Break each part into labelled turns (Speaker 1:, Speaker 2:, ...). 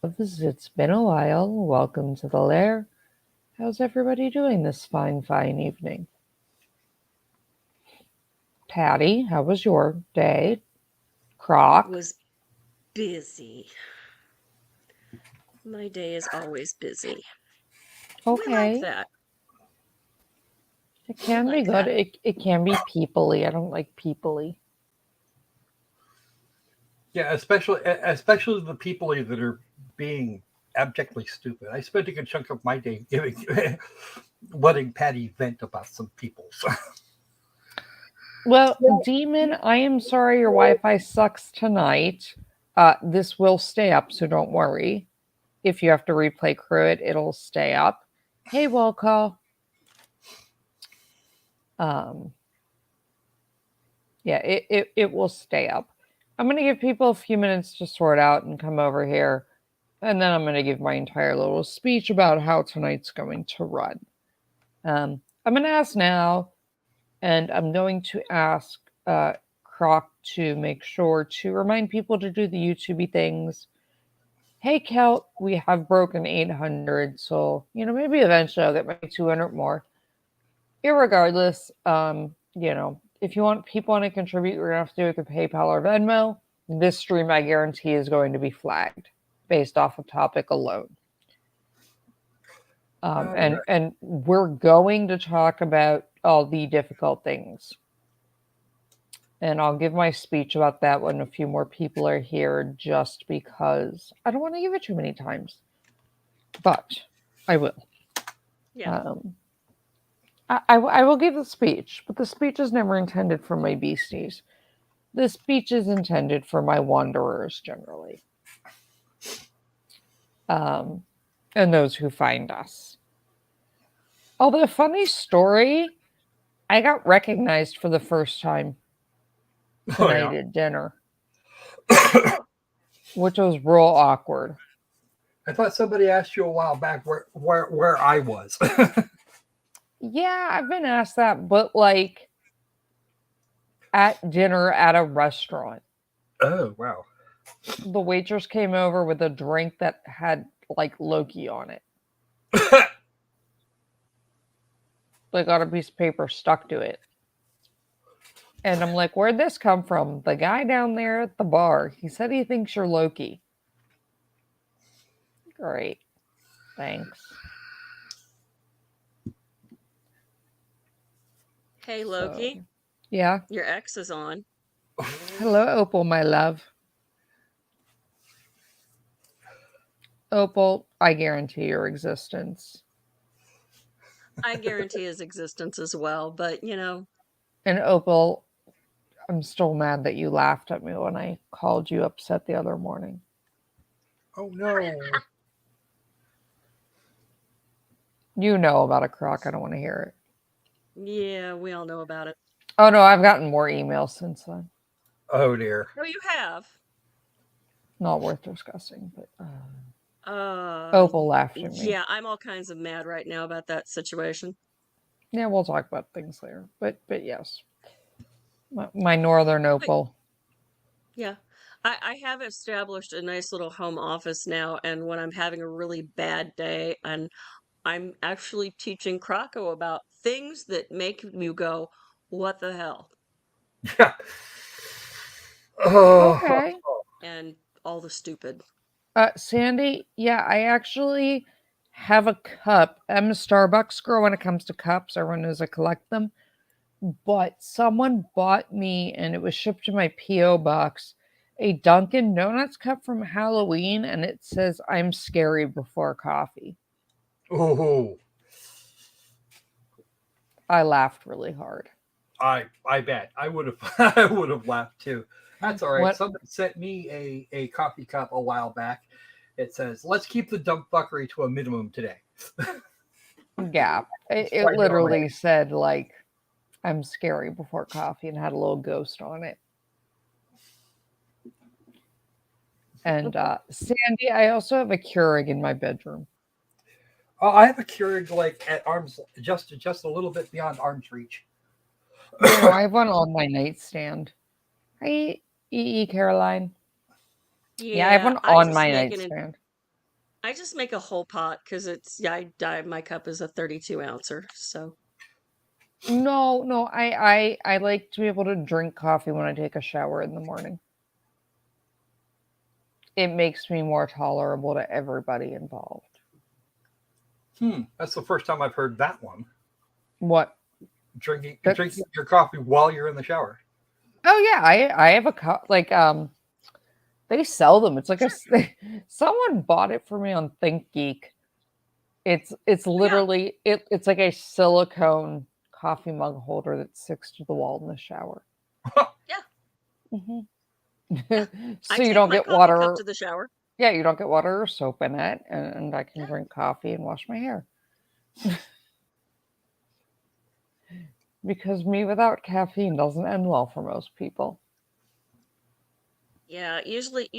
Speaker 1: Loves. It's been a while. Welcome to the lair. How's everybody doing this fine evening? Patty, how was your day?
Speaker 2: It
Speaker 1: Croc?
Speaker 2: was busy. My day is always busy. We like
Speaker 1: Okay.
Speaker 2: that.
Speaker 1: It
Speaker 2: We
Speaker 1: can be
Speaker 2: like
Speaker 1: good.
Speaker 2: that.
Speaker 1: It can be peoply. I don't like peoply.
Speaker 3: Yeah, especially the people that are being abjectly stupid. I spent a good chunk of my day giving letting Patty vent about some people. So,
Speaker 1: Well, Demon, I am sorry your Wi-Fi sucks tonight. This will stay up, so don't worry. If you have to replay crew it, it'll stay up. Hey, Wall. Um, yeah, it will stay up. I'm going to give people a few minutes to sort out and come over here. And then I'm going to give my entire little speech about how tonight's going to run. I'm going to ask now, and I'm going to ask Croc to make sure to remind people to do the YouTubey things. Hey, Kel, we have broken 800, so, maybe eventually I'll get my 200 more. Irregardless, if you want people to contribute, you're gonna have to do it with PayPal or Venmo. This stream, I guarantee, is going to be flagged based off of topic alone.
Speaker 3: right.
Speaker 1: And we're going to talk about all the difficult things. And I'll give my speech about that when a few more people are here, just because I don't want to give it too many times, but I will.
Speaker 2: Yeah.
Speaker 1: I will give the speech, but the speech is never intended for my beasties. The speech is intended for my wanderers generally, um, and those who find us. Although, funny story, I got recognized for the first time
Speaker 3: Oh
Speaker 1: tonight
Speaker 3: yeah.
Speaker 1: at dinner, which was real awkward.
Speaker 3: I thought somebody asked you a while back where I was.
Speaker 1: Yeah, I've been asked that, but like at dinner at a restaurant.
Speaker 3: Oh wow.
Speaker 1: The waitress came over with a drink that had like Loki on it. They got a piece of paper stuck to it. And I'm like, where'd this come from? The guy down there at the bar, he said he thinks you're Loki. Great. Thanks.
Speaker 2: Hey,
Speaker 1: So,
Speaker 2: Loki,
Speaker 1: yeah.
Speaker 2: your ex is on.
Speaker 1: Hello, Opal, my love. Opal, I guarantee your existence.
Speaker 2: I guarantee his existence as well, but
Speaker 1: And Opal, I'm still mad that you laughed at me when I called you upset the other morning.
Speaker 3: Oh no.
Speaker 1: You know about a croc. I don't want to hear it.
Speaker 2: yeah, we all know about it.
Speaker 1: Oh, no, I've gotten more emails since then.
Speaker 3: Oh dear.
Speaker 2: Oh, you have.
Speaker 1: Not worth discussing, but
Speaker 2: Uh,
Speaker 1: Opal laughed at me.
Speaker 2: yeah, I'm all kinds of mad right now about that situation.
Speaker 1: Yeah, we'll talk about things later. But yes, my northern
Speaker 2: But
Speaker 1: Opal.
Speaker 2: yeah, I have established a nice little home office now, and when I'm having a really bad day, and I'm actually teaching Croco about things that make you go, what the hell?
Speaker 3: Yeah. Oh.
Speaker 1: Okay.
Speaker 2: And all the stupid.
Speaker 1: Sandy, yeah, I actually have a cup. I'm a Starbucks girl when it comes to cups. Everyone knows I collect them. But someone bought me, and it was shipped to my P.O. box, a Dunkin' Donuts cup from Halloween, and it says, I'm scary before coffee.
Speaker 3: Oh.
Speaker 1: I laughed really hard.
Speaker 3: I bet I would have I would have laughed too. That's all right.
Speaker 1: What?
Speaker 3: Somebody sent me a coffee cup a while back. It says, "Let's keep the dumb fuckery to a minimum today."
Speaker 1: Yeah. It,
Speaker 3: It's
Speaker 1: it
Speaker 3: right on my
Speaker 1: literally said, like, I'm scary before coffee and had a little ghost on it. And Sandy, I also have a Keurig in my bedroom.
Speaker 3: I have a Keurig like at arms, just a little bit beyond arm's reach.
Speaker 1: I have one on my nightstand. Hi, EE Caroline. Yeah, I have
Speaker 2: Yeah,
Speaker 1: one
Speaker 2: I
Speaker 1: on
Speaker 2: just
Speaker 1: my
Speaker 2: make an
Speaker 1: nightstand.
Speaker 2: I just make a whole pot because it's my cup is a 32 ouncer. So
Speaker 1: No, I like to be able to drink coffee when I take a shower in the morning. It makes me more tolerable to everybody involved.
Speaker 3: That's the first time I've heard that one.
Speaker 1: What?
Speaker 3: Drinking
Speaker 1: That's
Speaker 3: your coffee while you're in the shower.
Speaker 1: oh yeah, I have a cup like they sell them. It's like someone bought it for me on ThinkGeek. It's
Speaker 2: yeah,
Speaker 1: literally it's like a silicone coffee mug holder that sticks to the wall in the shower.
Speaker 2: yeah,
Speaker 1: hmm
Speaker 2: yeah. I
Speaker 1: So you
Speaker 2: take
Speaker 1: don't
Speaker 2: my
Speaker 1: get
Speaker 2: coffee cup
Speaker 1: water.
Speaker 2: to the shower.
Speaker 1: Yeah, you don't get water or soap in it, and I can
Speaker 2: Yeah,
Speaker 1: drink coffee and wash my hair. Because me without caffeine doesn't end well for most people.
Speaker 2: yeah. Usually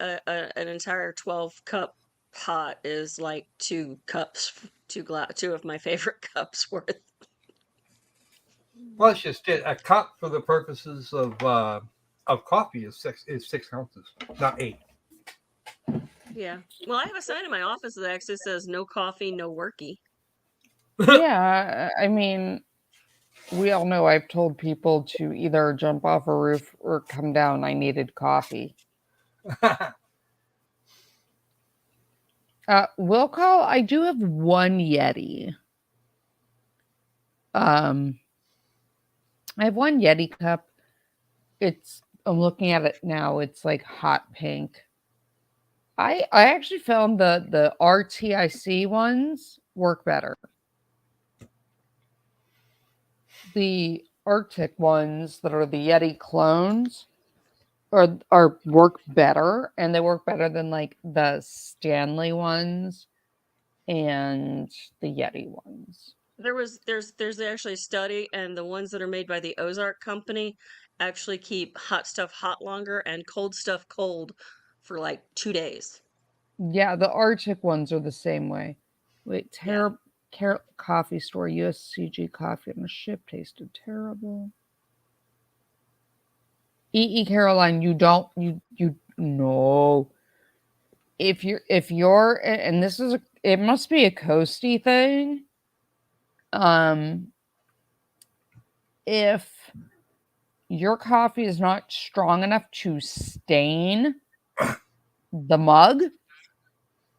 Speaker 2: an entire 12 cup pot is like 2 cups, two of my favorite cups worth.
Speaker 3: Well, that's just it. A cup for the purposes of coffee is 6 ounces, not 8.
Speaker 2: Yeah. Well, I have a sign in my office that actually says "No coffee, no worky."
Speaker 1: Yeah, I mean, we all know I've told people to either jump off a roof or come down. I needed coffee. Will call. I do have one Yeti. Um, I have one Yeti cup. I'm looking at it now. It's like hot pink. I actually found the RTIC ones work better. The Arctic ones that are the Yeti clones are work better, and they work better than like the Stanley ones and the Yeti ones.
Speaker 2: There's actually a study, and the ones that are made by the Ozark company actually keep hot stuff hot longer and cold stuff cold for like 2 days.
Speaker 1: Yeah, the Arctic ones are the same way. Wait,
Speaker 2: Yeah.
Speaker 1: coffee store USCG coffee on the ship tasted terrible. Caroline, you don't you no. If you're and this is it must be a coasty thing. Um if your coffee is not strong enough to stain the mug,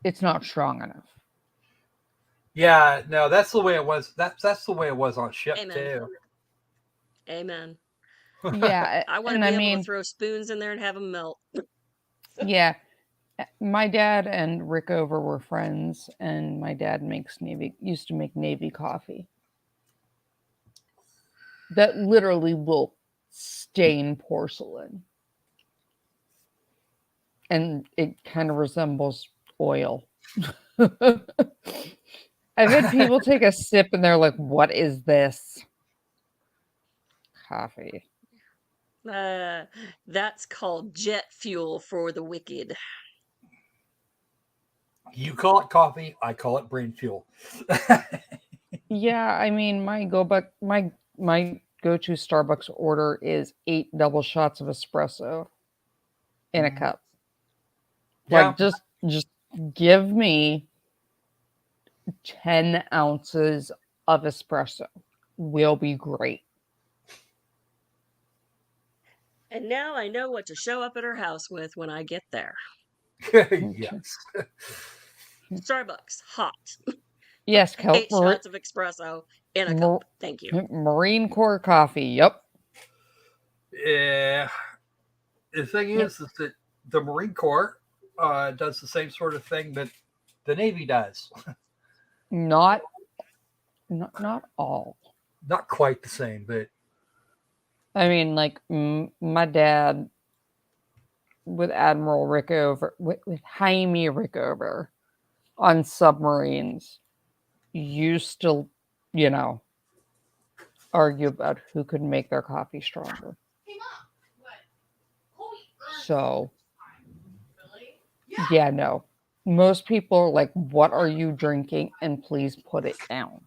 Speaker 1: it's not strong enough.
Speaker 3: Yeah, no, that's the way it was. That's the way it was on ship
Speaker 2: Amen.
Speaker 3: too.
Speaker 2: Amen.
Speaker 1: Yeah,
Speaker 2: I want to
Speaker 1: and I
Speaker 2: be able to
Speaker 1: mean,
Speaker 2: throw spoons in there and have them melt.
Speaker 1: yeah, my dad and Rickover were friends, and my dad used to make Navy coffee that literally will stain porcelain, and it kind of resembles oil. I've had people take a sip and they're like, "What is this?" Coffee.
Speaker 2: That's called jet fuel for the wicked.
Speaker 3: You call it coffee, I call it brain fuel.
Speaker 1: Yeah, I mean, my go-to Starbucks order is 8 double shots of espresso in a cup.
Speaker 3: Yeah,
Speaker 1: Like just give me 10 ounces of espresso. Will be great.
Speaker 2: And now I know what to show up at her house with when I get there.
Speaker 3: yes.
Speaker 2: Starbucks, hot.
Speaker 1: Yes,
Speaker 2: 8 shots of espresso in a cup. Thank you.
Speaker 1: Marine Corps coffee. Yep.
Speaker 3: Yeah. The thing is that the Marine Corps does the same sort of thing that the Navy does.
Speaker 1: Not not all.
Speaker 3: Not quite the same, but
Speaker 1: I mean, like my dad with Admiral Rickover, with Jaime Rickover on submarines, used to, you know, argue about who could make their coffee stronger. So, yeah, no. Most people are like, "What are you drinking?" And please put it down.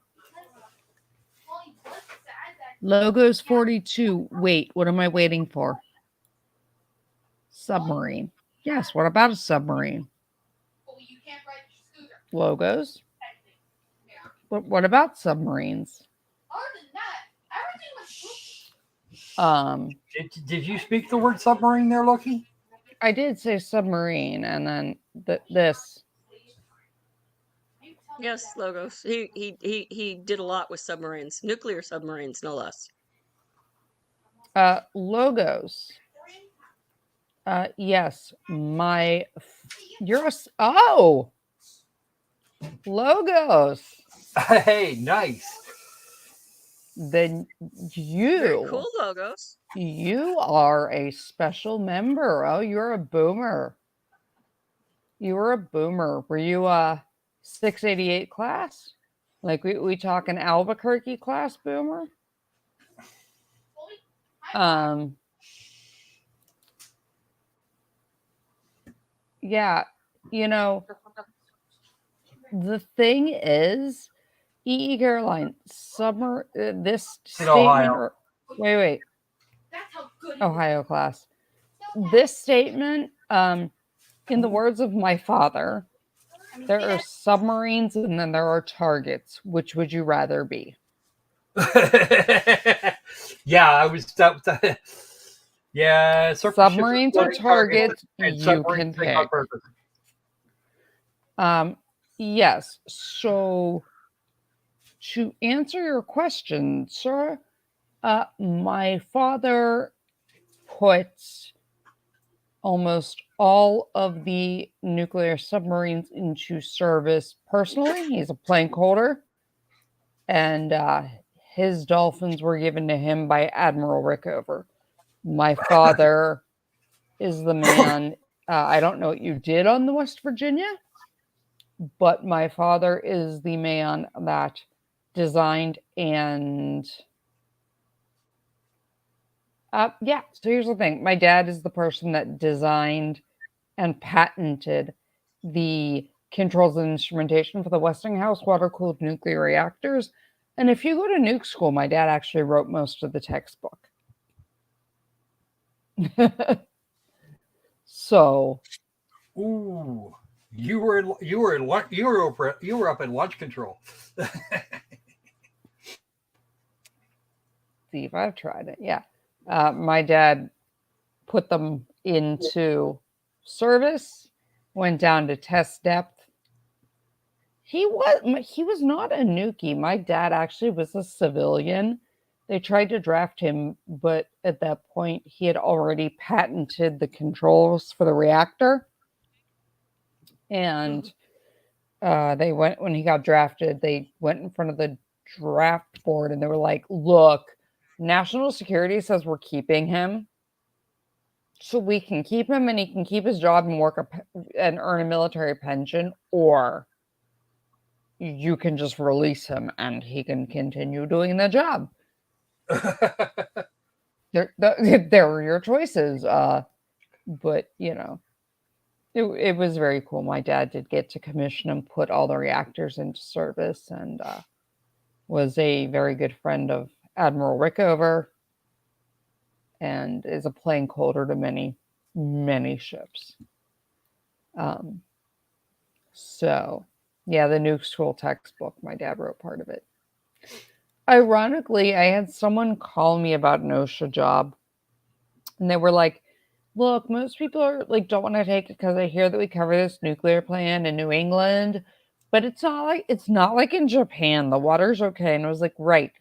Speaker 1: Logos 42. Wait, what am I waiting for? Submarine. Yes, what about a submarine? Logos. But what about submarines?
Speaker 3: Did you speak the word submarine there, Loki?
Speaker 1: I did say submarine, and then this.
Speaker 2: Yes, Logos. He did a lot with submarines, nuclear submarines, no less.
Speaker 1: Logos. Yes, oh, Logos.
Speaker 3: Hey, nice.
Speaker 1: Then
Speaker 2: Very cool, Logos.
Speaker 1: You are a special member. Oh, you're a boomer. You were a boomer. Were you 688 class? Like we talking Albuquerque class boomer? Yeah, you know, the thing is, E.E. Caroline, this statement. Wait. Ohio class. This statement, in the words of my father, there are submarines and then there are targets. Which would you rather be?
Speaker 3: Yeah, I was. Yeah,
Speaker 1: submarines or targets. You can pick. Yes. So, to answer your question, sir, my father puts almost all of the nuclear submarines into service personally. He's a plank holder, and his dolphins were given to him by Admiral Rickover. My father is the man. I don't know what you did on the West Virginia, but my father is the man that designed and so here's the thing. My dad is the person that designed and patented the controls and instrumentation for the Westinghouse water-cooled nuclear reactors. And if you go to nuke school, my dad actually wrote most of the textbook. So,
Speaker 3: ooh, you were up in launch control.
Speaker 1: See if I've tried it. Yeah. My dad put them into service, went down to test depth. He was not a nukie. My dad actually was a civilian. They tried to draft him, but at that point, he had already patented the controls for the reactor. And when he got drafted, they went in front of the draft board and they were like, look, national security says we're keeping him. So we can keep him and he can keep his job and and earn a military pension, or you can just release him and he can continue doing the job. There were your choices. But, it was very cool. My dad did get to commission and put all the reactors into service, and was a very good friend of Admiral Rickover, and is a plank holder to many, many ships. So, yeah, the nuke school textbook, my dad wrote part of it. Ironically, I had someone call me about an OSHA job, and they were like, look, most people are like, don't want to take it because I hear that we cover this nuclear plant in New England, but it's not like in Japan. The water's okay. And I was like, right,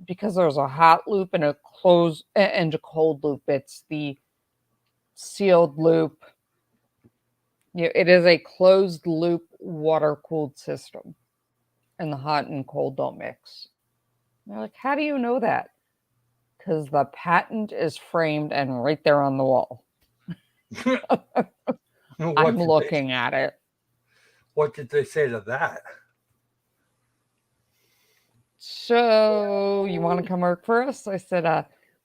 Speaker 1: because there's a hot loop and a cold loop. It's the sealed loop. It is a closed loop water cooled system, and the hot and cold don't mix. And they're like, how do you know that? Because the patent is framed and right there on the wall. I'm looking at it.
Speaker 3: What did they say to that?
Speaker 1: So, you want to come work for us? I said,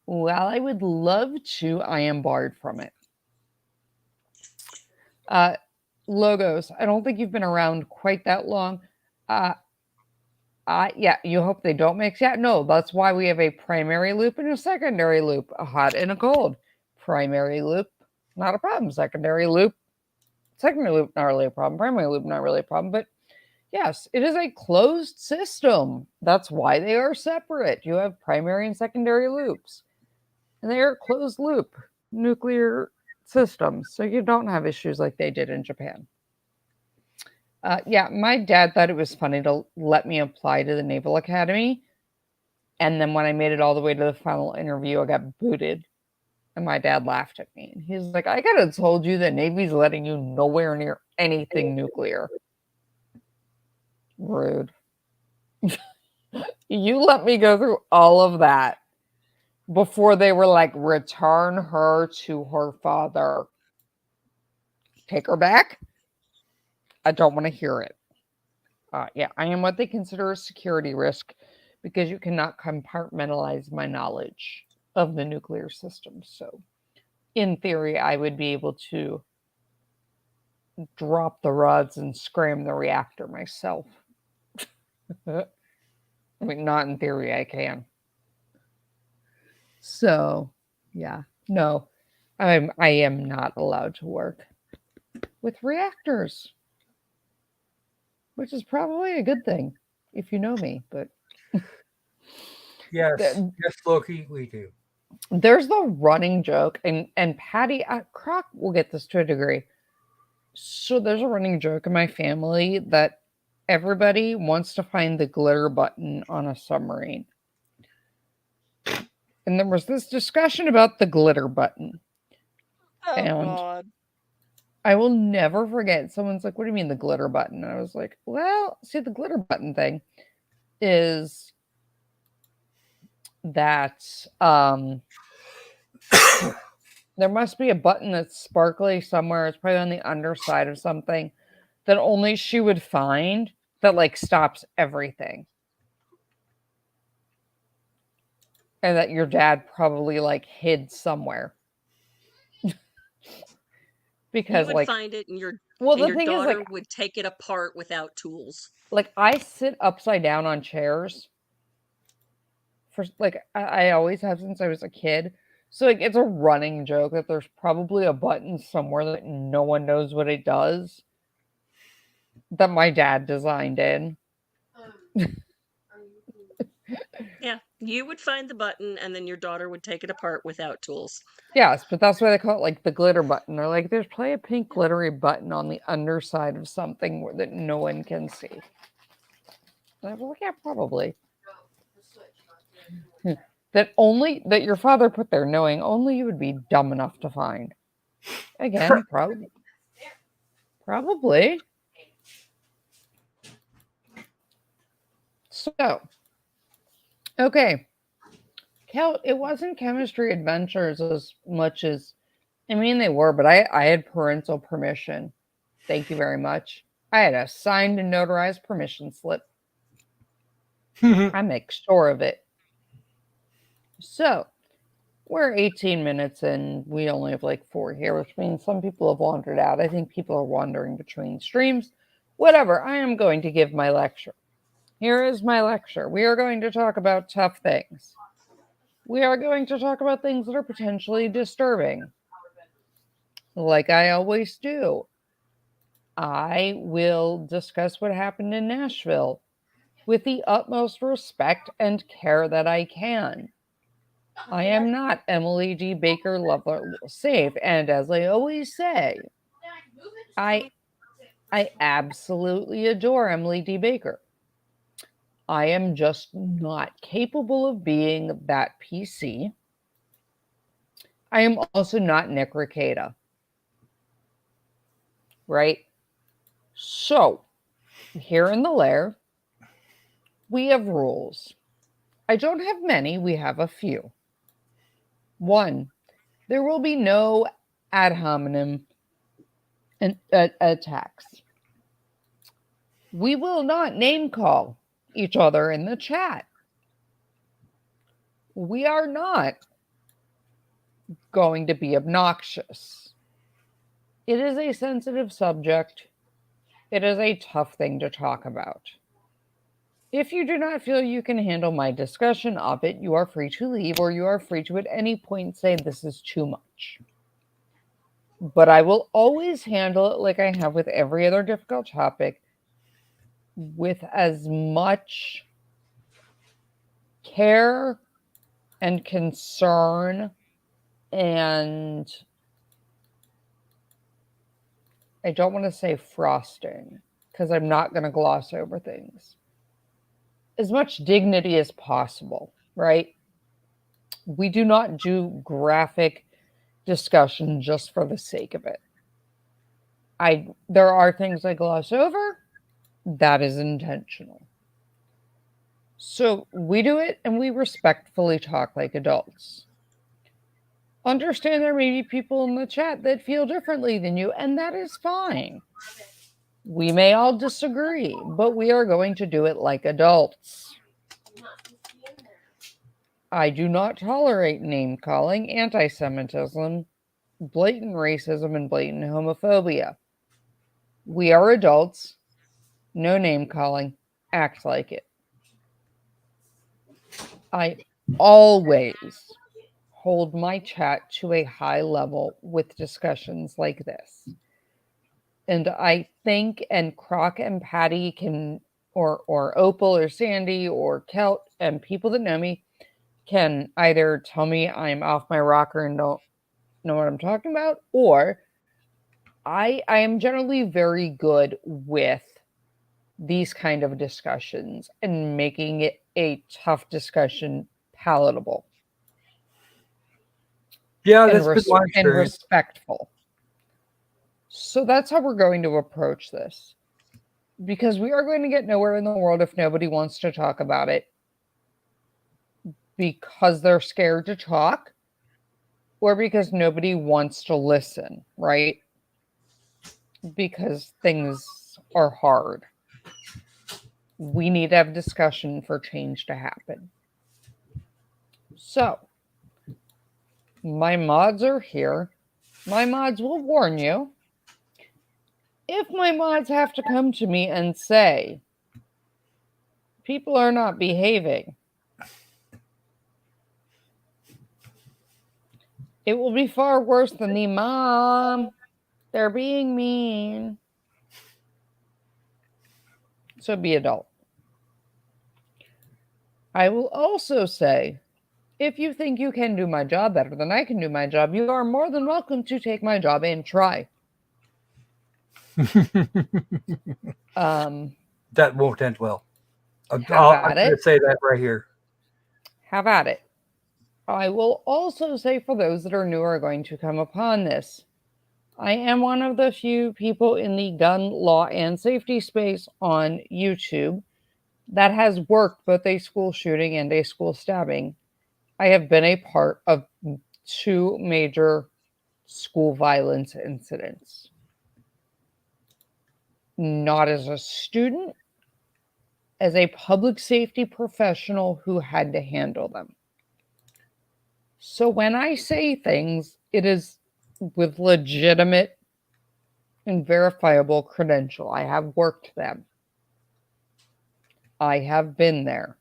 Speaker 1: well, I would love to. I am barred from it. Logos, I don't think you've been around quite that long. Yeah, you hope they don't mix. Yeah, no, that's why we have a primary loop and a secondary loop, a hot and a cold. Primary loop, not a problem. Secondary loop, not really a problem. Primary loop, not really a problem. But Yes, it is a closed system. That's why they are separate. You have primary and secondary loops, and they are closed loop nuclear systems. So you don't have issues like they did in Japan. Yeah, my dad thought it was funny to let me apply to the Naval Academy. And then when I made it all the way to the final interview, I got booted. And my dad laughed at me. And he's like, I could have told you the Navy's letting you nowhere near anything nuclear. Rude. You let me go through all of that before they were like, return her to her father. Take her back? I don't want to hear it. Yeah, I am what they consider a security risk because you cannot compartmentalize my knowledge of the nuclear system. So, in theory, I would be able to drop the rods and scram the reactor myself. I mean, not in theory, I can. So, yeah, no, I am not allowed to work with reactors, which is probably a good thing if you know me. But
Speaker 3: Yes, yes, Loki, we do.
Speaker 1: there's the running joke, and Patty Croc will get this to a degree. So there's a running joke in my family that everybody wants to find the glitter button on a submarine. And there was this discussion about the glitter button.
Speaker 2: Oh,
Speaker 1: and
Speaker 2: God.
Speaker 1: I will never forget. Someone's like, what do you mean the glitter button? And I was like, well, see, the glitter button thing is that there must be a button that's sparkly somewhere. It's probably on the underside of something that only she would find that like stops everything. And that your dad probably like hid somewhere. Because
Speaker 2: You would
Speaker 1: like
Speaker 2: find it, and
Speaker 1: well,
Speaker 2: and
Speaker 1: the
Speaker 2: your
Speaker 1: thing is
Speaker 2: daughter
Speaker 1: like
Speaker 2: would take it apart without tools.
Speaker 1: I sit upside down on chairs for like I always have since I was a kid. So like it's a running joke that there's probably a button somewhere that no one knows what it does that my dad designed in.
Speaker 2: Yeah, you would find the button, and then your daughter would take it apart without tools.
Speaker 1: Yes, but that's why they call it like the glitter button. They're like, there's probably a pink glittery button on the underside of something that no one can see. And I was like, yeah, probably. that your father put there, knowing only you would be dumb enough to find. Again, probably. So, okay. It wasn't chemistry adventures as much as, I mean, they were, but I had parental permission. Thank you very much. I had a signed and notarized permission slip. I make sure of it. So, we're 18 minutes and we only have like 4 here, which means some people have wandered out. I think people are wandering between streams. Whatever, I am going to give my lecture. Here is my lecture. We are going to talk about tough things. We are going to talk about things that are potentially disturbing. Like I always do. I will discuss what happened in Nashville with the utmost respect and care that I can. I am not Emily D. Baker Lover Safe, and as I always say, I absolutely adore Emily D. Baker. I am just not capable of being that PC. I am also not Nick Rekieta. Right? So, here in the lair, we have rules. I don't have many, we have a few. 1, there will be no ad hominem attacks. We will not name call each other in the chat. We are not going to be obnoxious. It is a sensitive subject. It is a tough thing to talk about. If you do not feel you can handle my discussion of it, you are free to leave, or you are free to at any point say this is too much. But I will always handle it like I have with every other difficult topic, with as much care and concern, and I don't want to say frosting because I'm not going to gloss over things. As much dignity as possible, right? We do not do graphic discussion just for the sake of it. There are things I gloss over. That is intentional. So we do it and we respectfully talk like adults. Understand there may be people in the chat that feel differently than you, and that is fine. We may all disagree, but we are going to do it like adults. I do not tolerate name calling, anti-Semitism, blatant racism, and blatant homophobia. We are adults. No name calling. Act like it. I always hold my chat to a high level with discussions like this. And I think, and Croc and Patty can, or Opal or Sandy or Kelt and people that know me can either tell me I'm off my rocker and don't know what I'm talking about, or I am generally very good with these kind of discussions and making it a tough discussion palatable.
Speaker 3: Yeah, that's been my experience.
Speaker 1: And respectful. So that's how we're going to approach this. Because we are going to get nowhere in the world if nobody wants to talk about it. Because they're scared to talk. Or because nobody wants to listen, right? Because things are hard. We need to have discussion for change to happen. So, my mods are here. My mods will warn you. If my mods have to come to me and say, people are not behaving, it will be far worse than the mom. They're being mean. So be adult. I will also say, if you think you can do my job better than I can do my job, you are more than welcome to take my job and try.
Speaker 3: That won't end well. I'm going to say that right here.
Speaker 1: Have at it. I will also say, for those that are new or going to come upon this, I am one of the few people in the gun law and safety space on YouTube that has worked both a school shooting and a school stabbing. I have been a part of 2 major school violence incidents. Not as a student, as a public safety professional who had to handle them. So when I say things, it is with legitimate and verifiable credential. I have worked them. I have been there.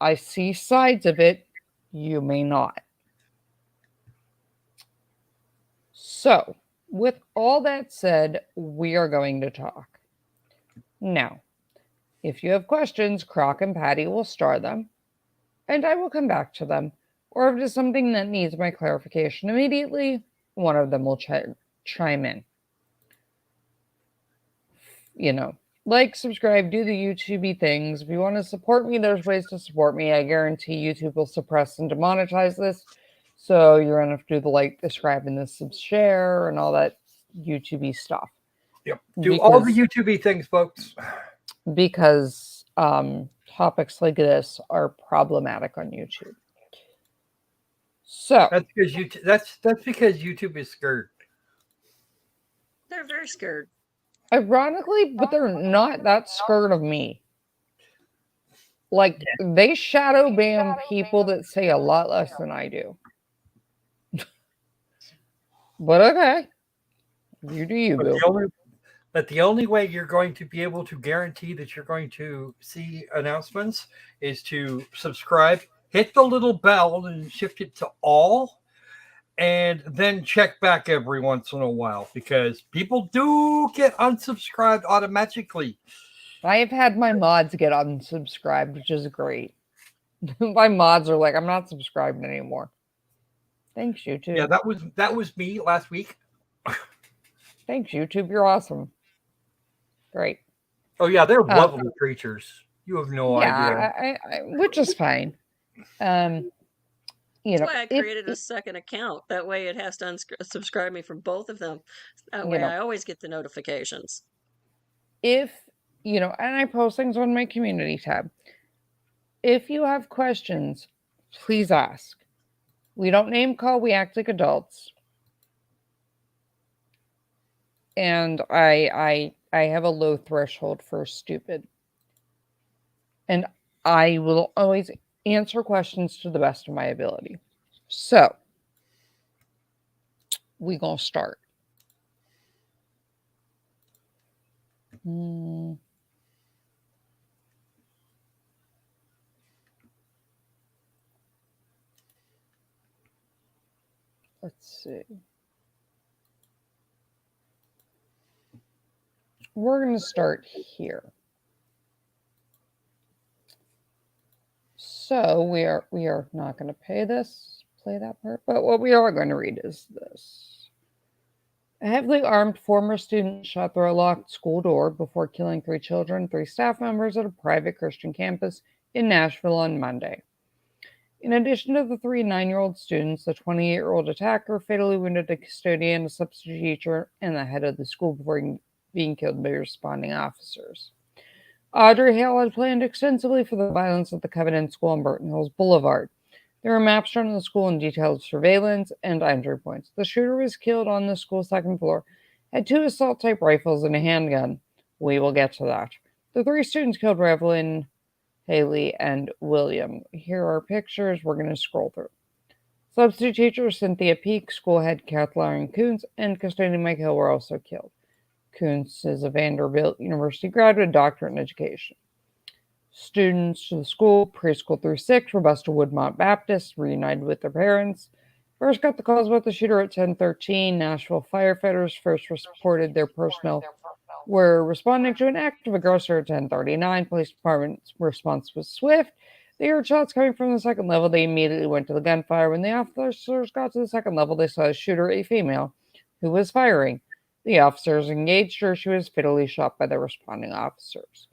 Speaker 1: I see sides of it. You may not. So, with all that said, we are going to talk. Now, if you have questions, Croc and Patty will star them, and I will come back to them. Or if it is something that needs my clarification immediately, one of them will chime in. You know, like, subscribe, do the YouTube things. If you want to support me, there's ways to support me. I guarantee YouTube will suppress and demonetize this. So you're going to have to do the like, subscribe, and the share, and all that YouTube stuff.
Speaker 3: Yep. Do all the YouTube things, folks.
Speaker 1: Because topics like this are problematic on YouTube. So
Speaker 3: that's because that's because YouTube is scared.
Speaker 2: They're very scared.
Speaker 1: Ironically, but they're not that scared of me. Like, they shadow ban people that say a lot less than I do. But okay. You do you, boo.
Speaker 3: But the only way you're going to be able to guarantee that you're going to see announcements is to subscribe, hit the little bell and shift it to all, and then check back every once in a while, because people do get unsubscribed automatically.
Speaker 1: I have had my mods get unsubscribed, which is great. My mods are like, I'm not subscribed anymore. Thanks, YouTube.
Speaker 3: Yeah, that was me last week.
Speaker 1: Thanks, YouTube. You're awesome. Great.
Speaker 3: Oh yeah, they're lovely creatures. You have no idea.
Speaker 1: Which is fine. You
Speaker 2: That's
Speaker 1: know,
Speaker 2: why I created a second account. That way it has to unsubscribe me from both of them. That way I always get the notifications.
Speaker 1: If, and I post things on my community tab. If you have questions, please ask. We don't name call, we act like adults. And I have a low threshold for stupid. And I will always answer questions to the best of my ability. So, we gonna start. Let's see. We're going to start here. So we are not going to play that part, but what we are going to read is this. A heavily armed former student shot through a locked school door before killing 3 children, 3 staff members at a private Christian campus in Nashville on Monday. In addition to the 3 9-year-old students, the 28-year-old attacker fatally wounded a custodian, a substitute teacher, and the head of the school before being killed by responding officers. Audrey Hale had planned extensively for the violence at the Covenant School on Burton Hills Boulevard. There were maps shown in the school and detailed surveillance and entry points. The shooter was killed on the school's 2nd floor, had 2 assault-type rifles and a handgun. We will get to that. The 3 students killed were Evelyn, Haley, and William. Here are pictures we're going to scroll through. Substitute teacher Cynthia Peak, school head Kathleen Kuntz, and custodian Mike Hill were also killed. Kuntz is a Vanderbilt University graduate, doctorate in education. Students to the school, preschool through 6, were bused to Woodmont Baptist, reunited with their parents. First got the calls about the shooter at 10:13. Nashville firefighters first reported their personnel were responding to an active aggressor at 10:39. Police department's response was swift. They heard shots coming from the 2nd level. They immediately went to the gunfire. When the officers got to the 2nd level, they saw a shooter, a female, who was firing. The officers engaged her. She was fatally shot by the responding officers.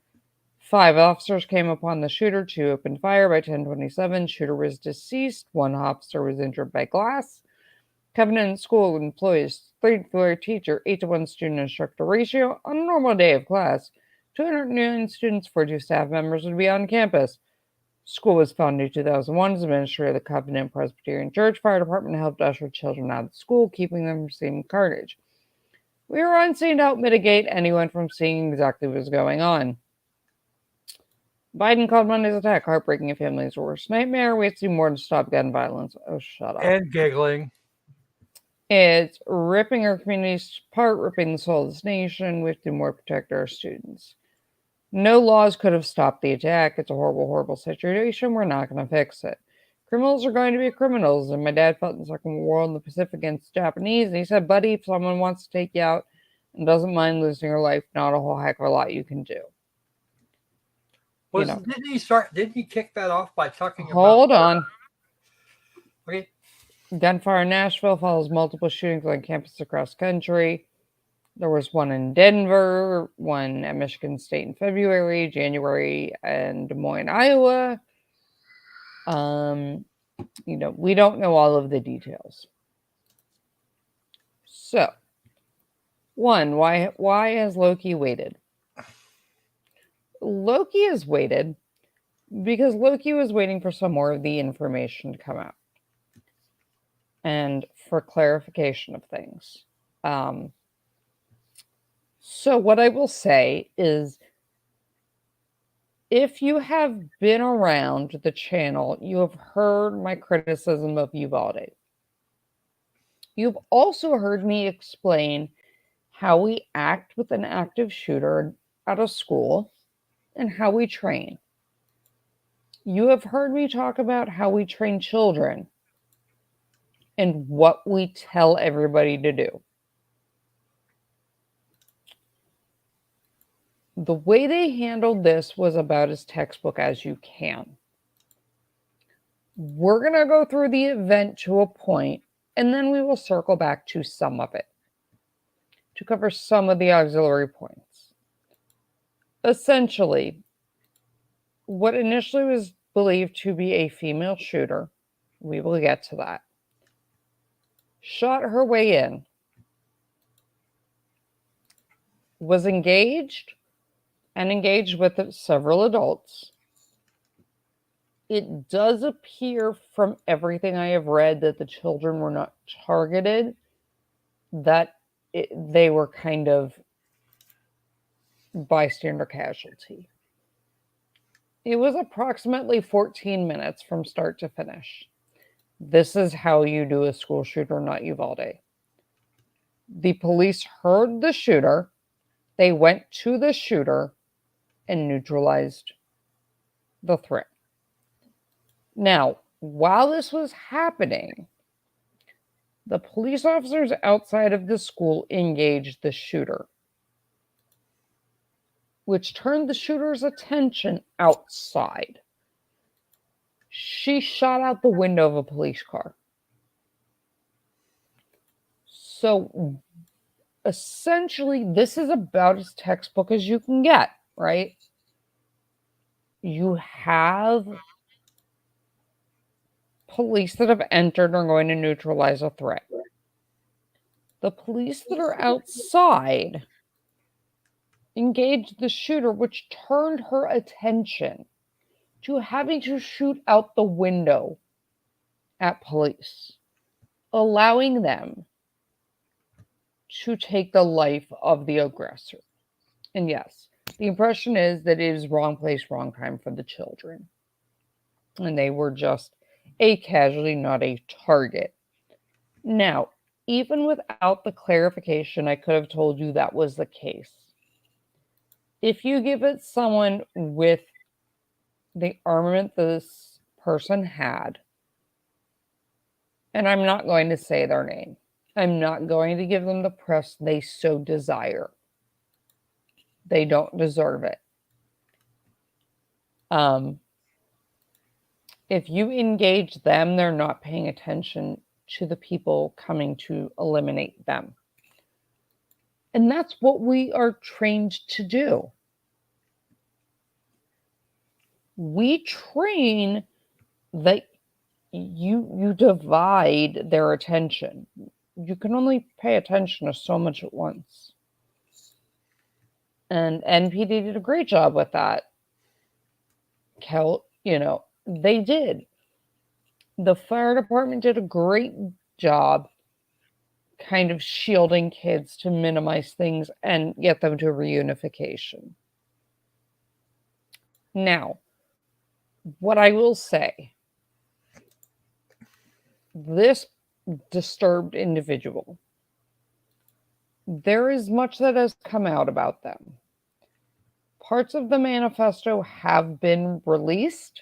Speaker 1: 5 officers came upon the shooter. 2 opened fire. By 10:27, shooter was deceased. 1 officer was injured by glass. Covenant School employs 3-to-1 teacher, 8-to-1 student instructor ratio. On a normal day of class, 209 students, 42 staff members would be on campus. School was founded in 2001 as administrator of the Covenant Presbyterian Church. Fire department helped usher children out of school, keeping them from seeing carnage. We were on scene to help mitigate anyone from seeing exactly what was going on. Biden called Monday's attack heartbreaking, a family's worst nightmare. We have to do more to stop gun violence. Oh, shut up.
Speaker 3: And giggling.
Speaker 1: It's ripping our communities apart, ripping the soul of this nation. We have to do more to protect our students. No laws could have stopped the attack. It's a horrible, horrible situation. We're not going to fix it. Criminals are going to be criminals. And my dad fought in the Second World War in the Pacific against the Japanese. And he said, buddy, if someone wants to take you out and doesn't mind losing your life, not a whole heck of a lot you can do.
Speaker 3: Didn't he kick that off by talking about...
Speaker 1: Hold on.
Speaker 3: Okay.
Speaker 1: Gunfire in Nashville follows multiple shootings on campus across the country. There was one in Denver, one at Michigan State in February, January, and Des Moines, Iowa. We don't know all of the details. So, 1, why has Loki waited? Loki has waited because Loki was waiting for some more of the information to come out and for clarification of things. So what I will say is, if you have been around the channel, you have heard my criticism of Uvalde. You've also heard me explain how we act with an active shooter at a school and how we train. You have heard me talk about how we train children and what we tell everybody to do. The way they handled this was about as textbook as you can. We're going to go through the event to a point, and then we will circle back to some of it to cover some of the auxiliary points. Essentially, what initially was believed to be a female shooter, we will get to that, shot her way in, was engaged with several adults. It does appear from everything I have read that the children were not targeted, that they were kind of bystander casualty. It was approximately 14 minutes from start to finish. This is how you do a school shooter, not Uvalde. The police heard the shooter, they went to the shooter, and neutralized the threat. Now, while this was happening, the police officers outside of the school engaged the shooter, which turned the shooter's attention outside. She shot out the window of a police car. So essentially, this is about as textbook as you can get, right? You have police that have entered and are going to neutralize a threat. The police that are outside engaged the shooter, which turned her attention to having to shoot out the window at police, allowing them to take the life of the aggressor. And yes, the impression is that it is wrong place, wrong time for the children. And they were just a casualty, not a target. Now, even without the clarification, I could have told you that was the case. If you give it someone with the armament this person had, and I'm not going to say their name, I'm not going to give them the press they so desire. They don't deserve it. If you engage them, they're not paying attention to the people coming to eliminate them. And that's what we are trained to do. We train that you divide their attention. You can only pay attention to so much at once. And NPD did a great job with that. They did. The fire department did a great job kind of shielding kids to minimize things and get them to reunification. Now, what I will say, this disturbed individual, there is much that has come out about them. Parts of the manifesto have been released.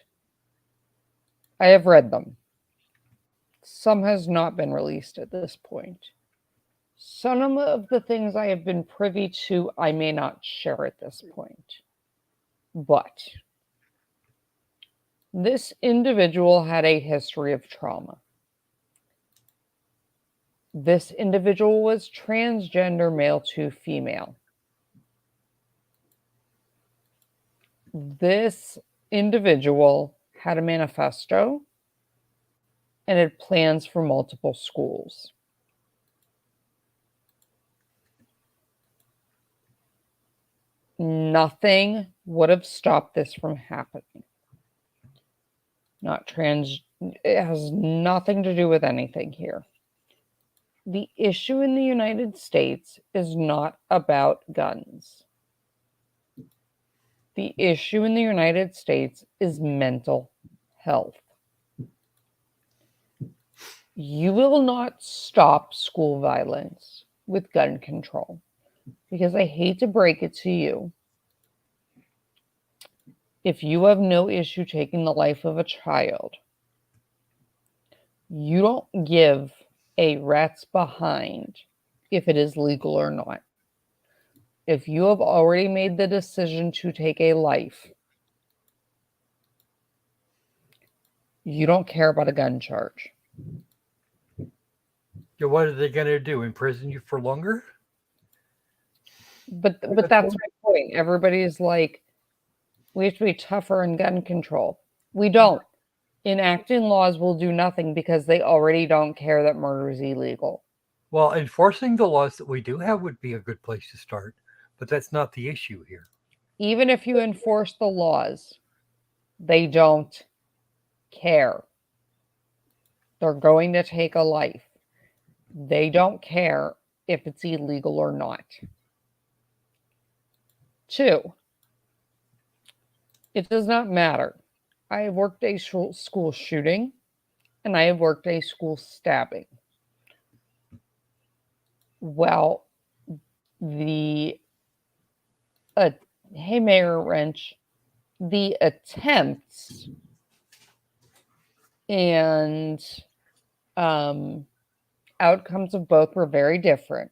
Speaker 1: I have read them. Some has not been released at this point. Some of the things I have been privy to, I may not share at this point. But this individual had a history of trauma. This individual was transgender, male to female. This individual had a manifesto and had plans for multiple schools. Nothing would have stopped this from happening. It has nothing to do with anything here. The issue in the United States is not about guns. The issue in the United States is mental health. You will not stop school violence with gun control, because I hate to break it to you. If you have no issue taking the life of a child, you don't give a rat's behind if it is legal or not. If you have already made the decision to take a life, you don't care about a gun charge.
Speaker 3: Yeah, what are they going to do? Imprison you for longer?
Speaker 1: But that's my point. Everybody's like, we have to be tougher in gun control. We don't. Enacting laws will do nothing because they already don't care that murder is illegal.
Speaker 3: Well, enforcing the laws that we do have would be a good place to start, but that's not the issue here.
Speaker 1: Even if you enforce the laws, they don't care. They're going to take a life. They don't care if it's illegal or not. 2, it does not matter. I have worked a school shooting and I have worked a school stabbing. Well, the hey, Mayor Wrench, the attempts and outcomes of both were very different.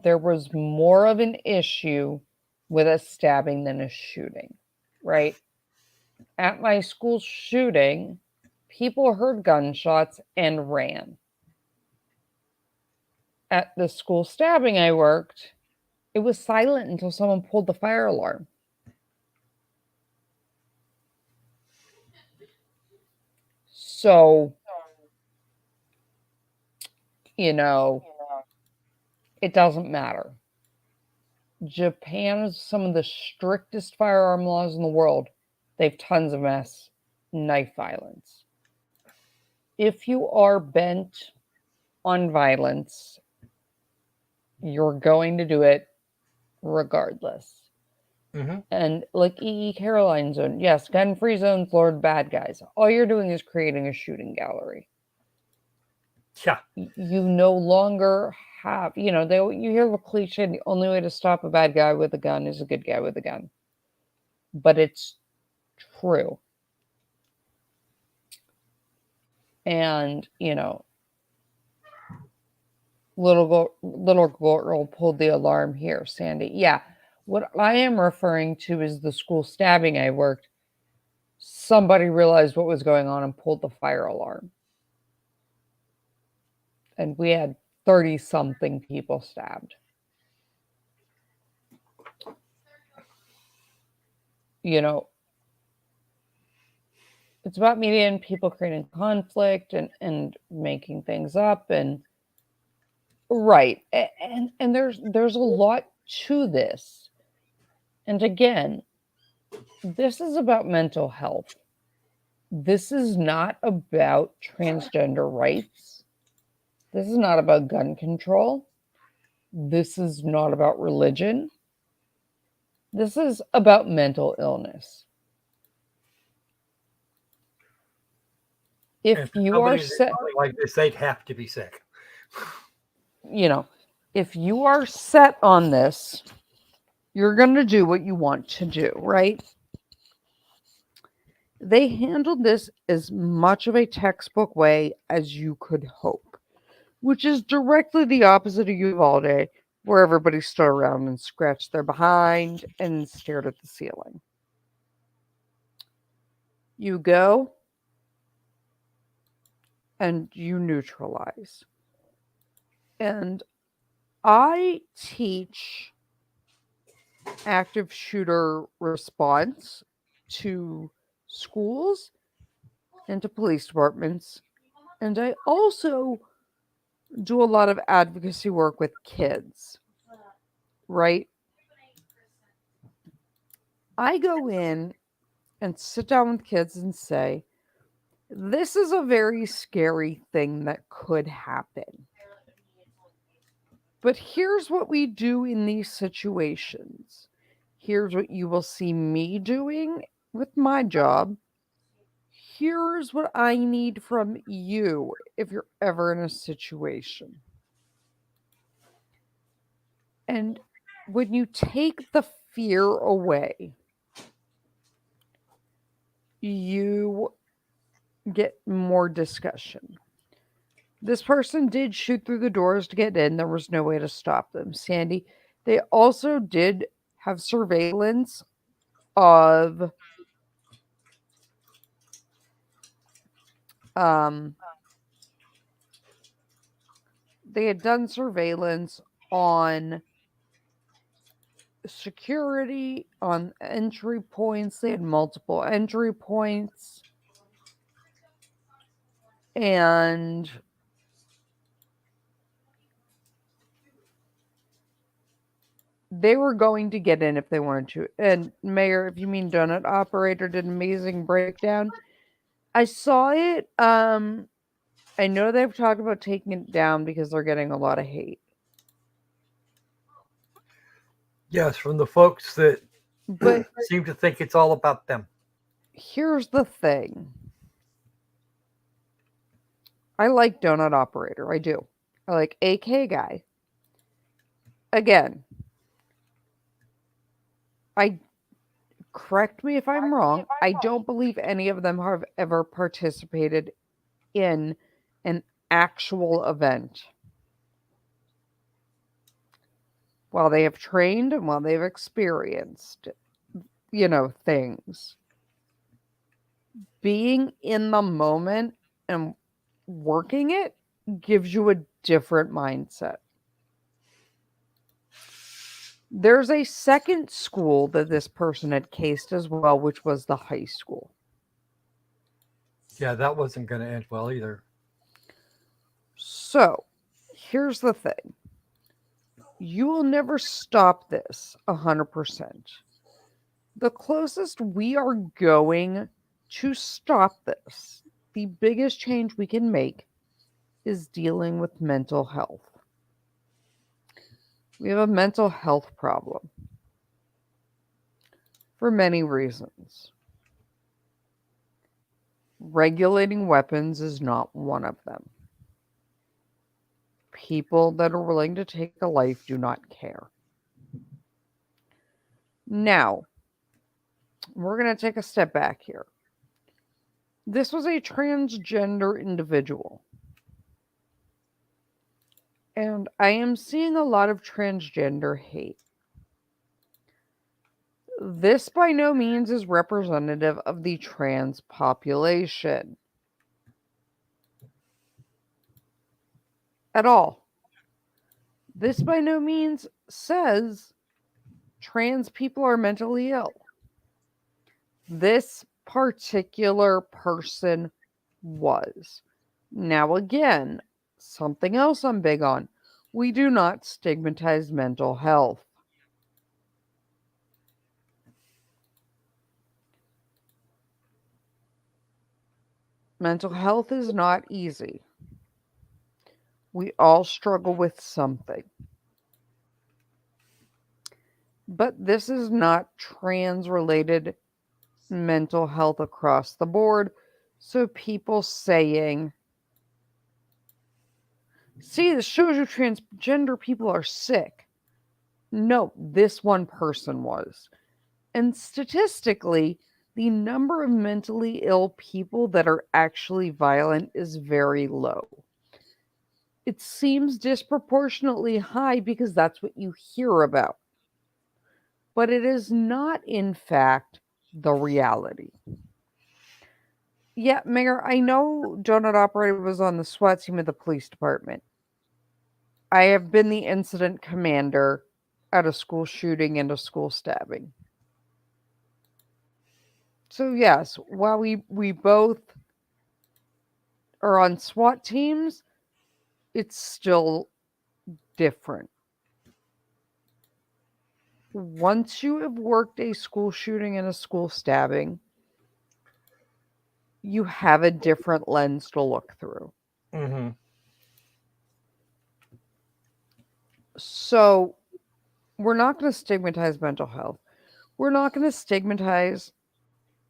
Speaker 1: There was more of an issue with a stabbing than a shooting, right? At my school shooting, people heard gunshots and ran. At the school stabbing I worked, it was silent until someone pulled the fire alarm. So, it doesn't matter. Japan has some of the strictest firearm laws in the world. They have tons of mass knife violence. If you are bent on violence, you're going to do it regardless.
Speaker 3: Mm-hmm.
Speaker 1: And like E.E. Caroline zone, yes, gun-free zones, Lord bad guys. All you're doing is creating a shooting gallery.
Speaker 3: Yeah.
Speaker 1: You no longer have, you hear the cliche, the only way to stop a bad guy with a gun is a good guy with a gun. But it's true. And, little girl pulled the alarm here, Sandy. Yeah. What I am referring to is the school stabbing I worked. Somebody realized what was going on and pulled the fire alarm. And we had 30-something people stabbed. It's about media and people creating conflict and making things up and right. And there's a lot to this. And again, this is about mental health. This is not about transgender rights. This is not about gun control. This is not about religion. This is about mental illness. If you are set
Speaker 3: like this, they'd have to be sick.
Speaker 1: If you are set on this, you're going to do what you want to do, right? They handled this as much of a textbook way as you could hope, which is directly the opposite of Uvalde, where everybody stood around and scratched their behind and stared at the ceiling. You go and you neutralize. And I teach active shooter response to schools and to police departments. And I also do a lot of advocacy work with kids, right? I go in and sit down with kids and say, this is a very scary thing that could happen. But here's what we do in these situations. Here's what you will see me doing with my job. Here's what I need from you if you're ever in a situation. And when you take the fear away, you get more discussion. This person did shoot through the doors to get in. There was no way to stop them. Sandy, they also did have surveillance of um they had done surveillance on security, on entry points. They had multiple entry points. And they were going to get in if they wanted to. And Mayor, if you mean donut operator, did an amazing breakdown. I saw it. I know they've talked about taking it down because they're getting a lot of hate.
Speaker 3: Yes, from the folks that
Speaker 1: But
Speaker 3: seem to think it's all about them.
Speaker 1: here's the thing. I like donut operator. I do. I like AK guy. Again, I correct me if I'm wrong. I don't believe any of them have ever participated in an actual event. While they have trained and while they've experienced, things. Being in the moment and working it gives you a different mindset. There's a second school that this person had cased as well, which was the high school.
Speaker 3: Yeah, that wasn't going to end well either.
Speaker 1: So, here's the thing. You will never stop this 100%. The closest we are going to stop this, the biggest change we can make, is dealing with mental health. We have a mental health problem for many reasons. Regulating weapons is not one of them. People that are willing to take a life do not care. Now, we're going to take a step back here. This was a transgender individual. And I am seeing a lot of transgender hate. This by no means is representative of the trans population. At all. This by no means says trans people are mentally ill. This particular person was. Now, again, something else I'm big on. We do not stigmatize mental health. Mental health is not easy. We all struggle with something. But this is not trans-related mental health across the board. So people saying, see, this shows you transgender people are sick. No, this one person was. And statistically, the number of mentally ill people that are actually violent is very low. It seems disproportionately high because that's what you hear about. But it is not, in fact, the reality. Yeah, Mayor, I know Donut Operator was on the SWAT team of the police department. I have been the incident commander at a school shooting and a school stabbing. So yes, while we both are on SWAT teams, it's still different. Once you have worked a school shooting and a school stabbing, you have a different lens to look through.
Speaker 3: Mm-hmm.
Speaker 1: So we're not going to stigmatize mental health. We're not going to stigmatize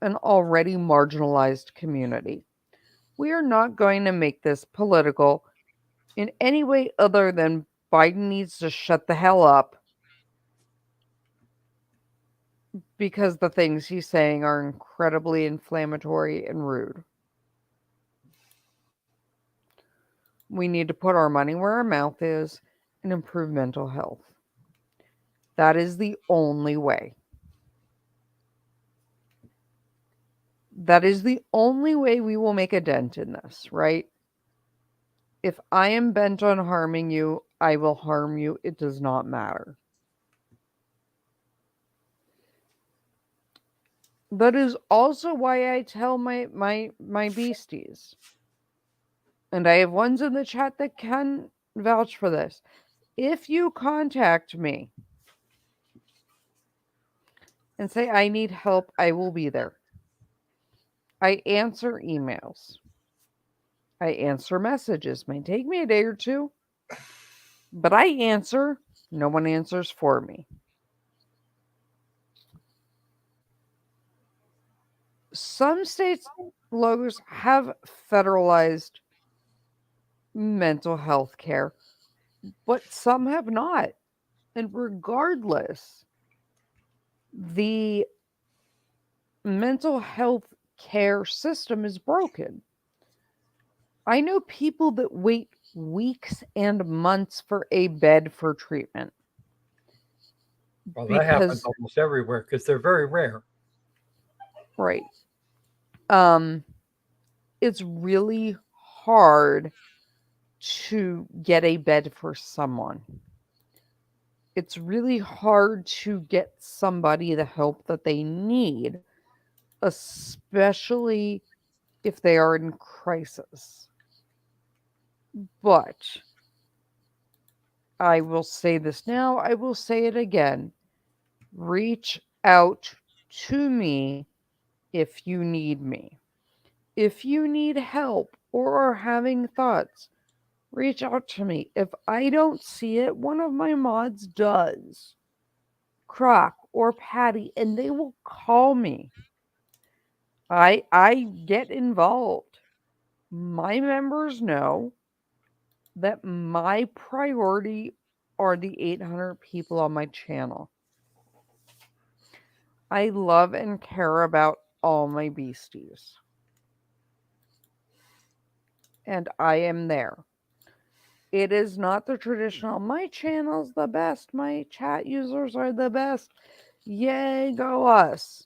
Speaker 1: an already marginalized community. We are not going to make this political in any way other than Biden needs to shut the hell up because the things he's saying are incredibly inflammatory and rude. We need to put our money where our mouth is and improve mental health. That is the only way. That is the only way we will make a dent in this, right? If I am bent on harming you, I will harm you. It does not matter. That is also why I tell my beasties. And I have ones in the chat that can vouch for this. If you contact me and say I need help, I will be there. I answer emails. I answer messages. May take me a day or two, but I answer. No one answers for me. Some states, logos, have federalized mental health care, but some have not. And regardless, the mental health care system is broken. I know people that wait weeks and months for a bed for treatment.
Speaker 3: Well, that happens almost everywhere because they're very rare.
Speaker 1: Right. It's really hard to get a bed for someone. It's really hard to get somebody the help that they need, especially if they are in crisis. But I will say this now, I will say it again. Reach out to me if you need me. If you need help or are having thoughts, reach out to me. If I don't see it, one of my mods does. Croc or Patty, and they will call me. I get involved. My members know that my priority are the 800 people on my channel. I love and care about all my beasties. And I am there. It is not the traditional, my channel's the best, my chat users are the best. Yay, go us.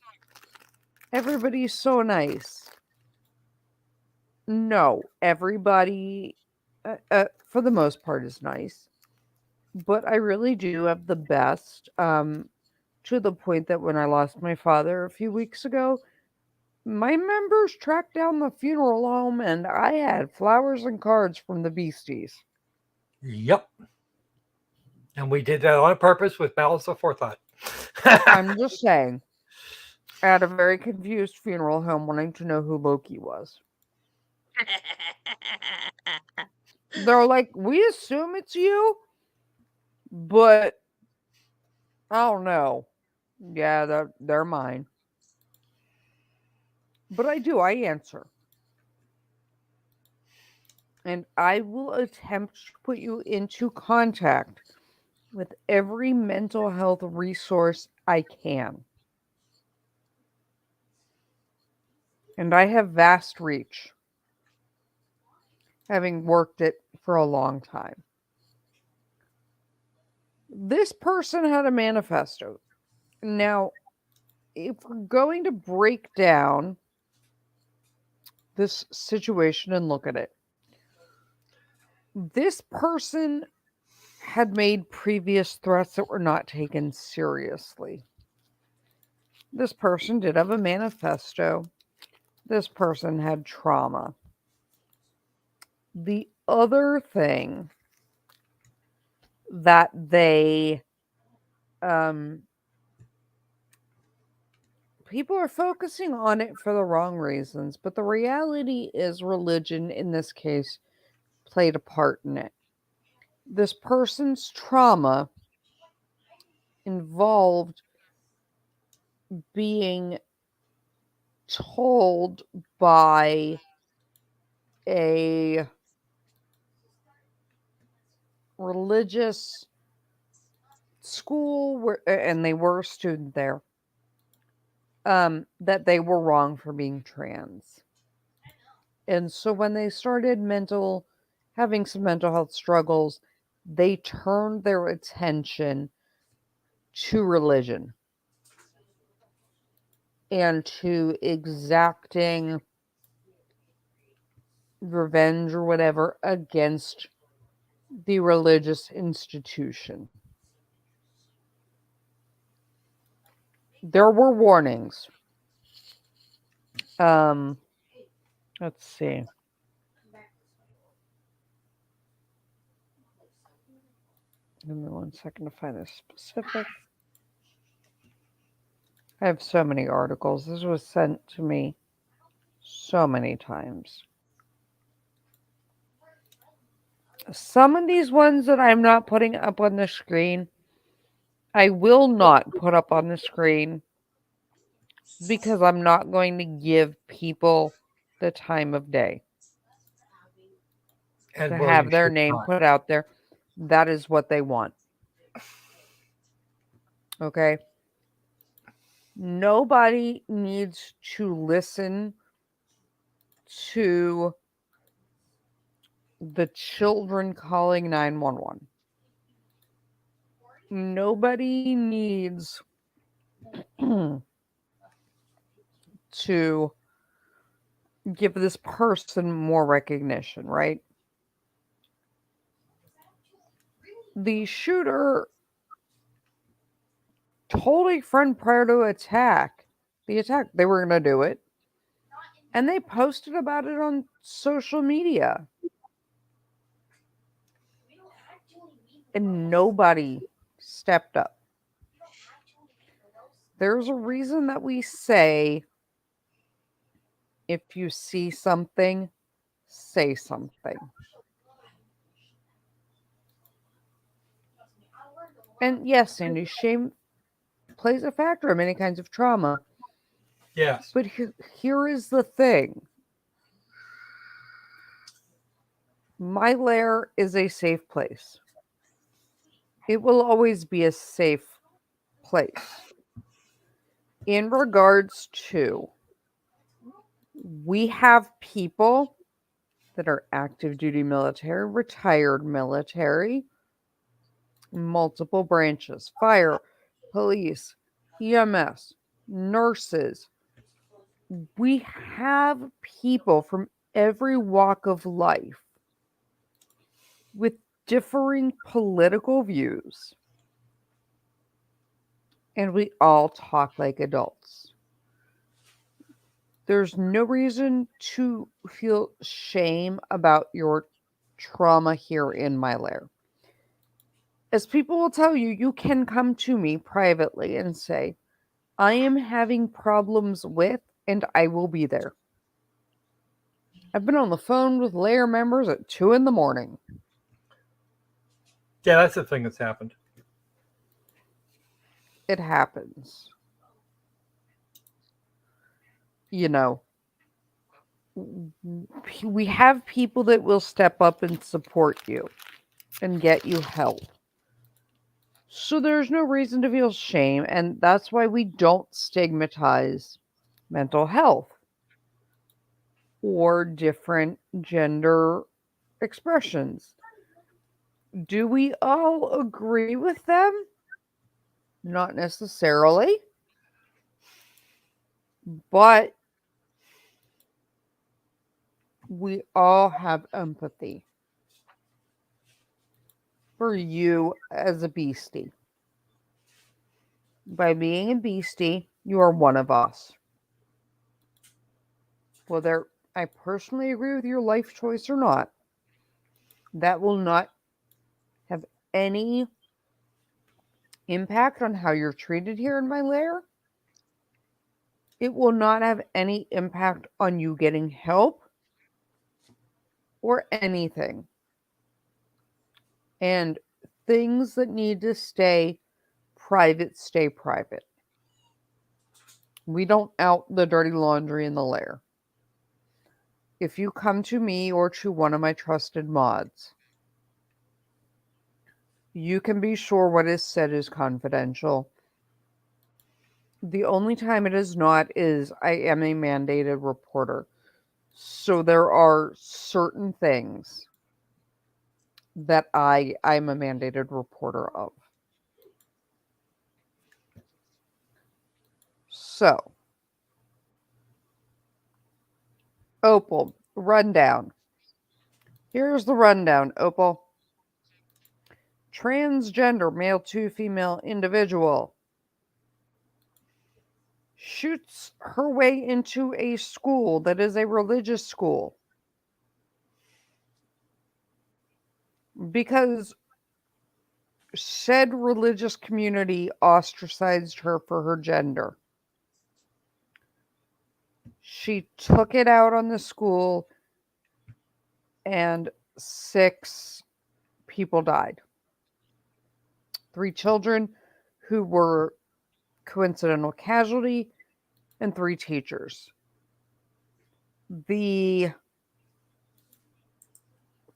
Speaker 1: Everybody's so nice. No, everybody, for the most part, is nice. But I really do have the best, to the point that when I lost my father a few weeks ago, my members tracked down the funeral home and I had flowers and cards from the beasties.
Speaker 3: Yep. And we did that on purpose with balance of forethought.
Speaker 1: I'm just saying. I had a very confused funeral home wanting to know who Loki was. They're like, we assume it's you, but I don't know. Yeah, they're mine. But I answer. And I will attempt to put you into contact with every mental health resource I can. And I have vast reach, having worked it for a long time. This person had a manifesto. Now, if we're going to break down this situation and look at it, this person had made previous threats that were not taken seriously. This person did have a manifesto. This person had trauma. The other thing that they people are focusing on it for the wrong reasons, but the reality is religion in this case played a part in it. This person's trauma involved being told by a religious school where, and they were a student there, that they were wrong for being trans. And so when they started mental having some mental health struggles, they turned their attention to religion and to exacting revenge or whatever against the religious institution. There were warnings. Let's see. Give me 1 second to find this specific. I have so many articles. This was sent to me so many times. Some of these ones that I'm not putting up on the screen, I will not put up on the screen because I'm not going to give people the time of day
Speaker 3: And
Speaker 1: to
Speaker 3: will
Speaker 1: have
Speaker 3: you
Speaker 1: their
Speaker 3: should
Speaker 1: name
Speaker 3: not.
Speaker 1: put out there. That is what they want. Okay? Nobody needs to listen to the children calling 911. Nobody needs to give this person more recognition, right? The shooter told a friend prior to the attack, they were going to do it. And they posted about it on social media. And nobody stepped up. There's a reason that we say, if you see something, say something. And yes, Sandy, shame plays a factor in many kinds of trauma.
Speaker 3: Yes.
Speaker 1: But here is the thing. My lair is a safe place. It will always be a safe place. In regards to, we have people that are active duty military, retired military, multiple branches, fire, police, EMS, nurses. We have people from every walk of life with differing political views, and we all talk like adults. There's no reason to feel shame about your trauma here in my lair. As people will tell you, you can come to me privately and say, I am having problems with, and I will be there. I've been on the phone with lair members at 2 a.m.
Speaker 3: Yeah, that's the thing that's happened.
Speaker 1: It happens. You know, we have people that will step up and support you and get you help. So there's no reason to feel shame, and that's why we don't stigmatize mental health or different gender expressions. Do we all agree with them? Not necessarily. But we all have empathy for you as a beastie. By being a beastie, you are one of us. Whether I personally agree with your life choice or not, that will not have any impact on how you're treated here in my lair. It will not have any impact on you getting help or anything. And things that need to stay private, stay private. We don't out the dirty laundry in the lair. If you come to me or to one of my trusted mods, you can be sure what is said is confidential. The only time it is not is I am a mandated reporter. So there are certain things that I'm a mandated reporter of. So, Opal, rundown. Here's the rundown, Opal. Transgender male to female individual shoots her way into a school that is a religious school because said religious community ostracized her for her gender. She took it out on the school, and 6 people died. 3 children who were coincidental casualty, and 3 teachers. The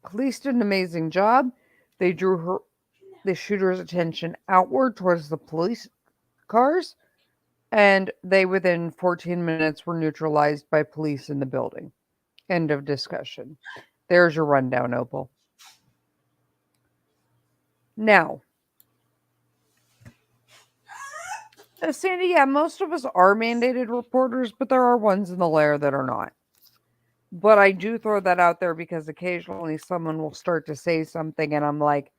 Speaker 1: police did an amazing job. They drew the shooter's attention outward towards the police cars, and they within 14 minutes were neutralized by police in the building. End of discussion. There's your rundown, Opal. Now, Sandy, yeah, most of us are mandated reporters, but there are ones in the lair that are not. But I do throw that out there because occasionally someone will start to say something and I'm like,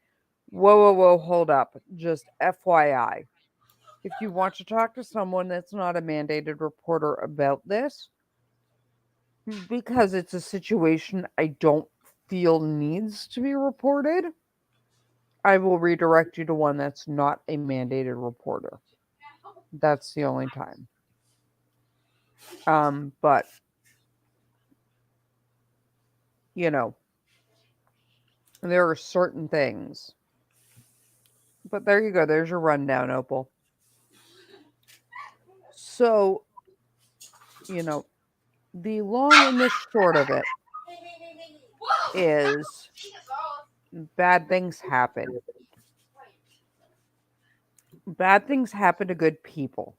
Speaker 1: whoa, hold up. Just FYI. If you want to talk to someone that's not a mandated reporter about this, because it's a situation I don't feel needs to be reported, I will redirect you to one that's not a mandated reporter. That's the only time. But you know, there are certain things. But there you go. There's your rundown, Opal. So, the long and the short of it is bad things happen. Bad things happen to good people.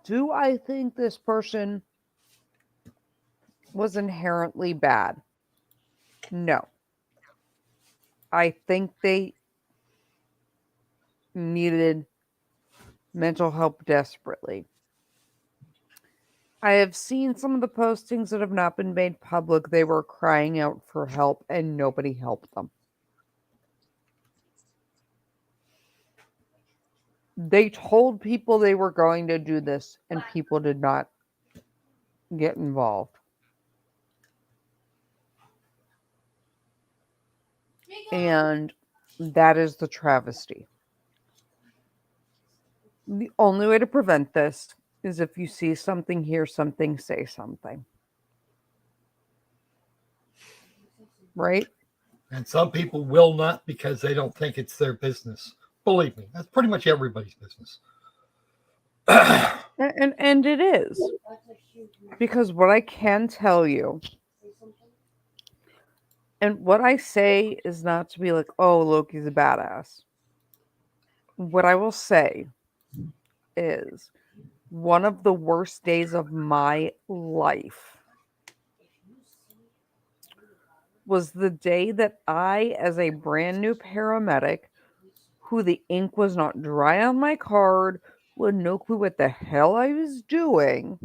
Speaker 1: Do I think this person was inherently bad? No. I think they needed mental help desperately. I have seen some of the postings that have not been made public. They were crying out for help and nobody helped them. They told people they were going to do this and people did not get involved. And that is the travesty. The only way to prevent this is if you see something, hear something, say something. Right?
Speaker 3: And some people will not because they don't think it's their business. Believe me, that's pretty much everybody's business.
Speaker 1: And it is. Because what I can tell you, and what I say is not to be like, oh, Loki's a badass. What I will say is one of the worst days of my life was the day that I, as a brand new paramedic, who the ink was not dry on my card, with no clue what the hell I was doing,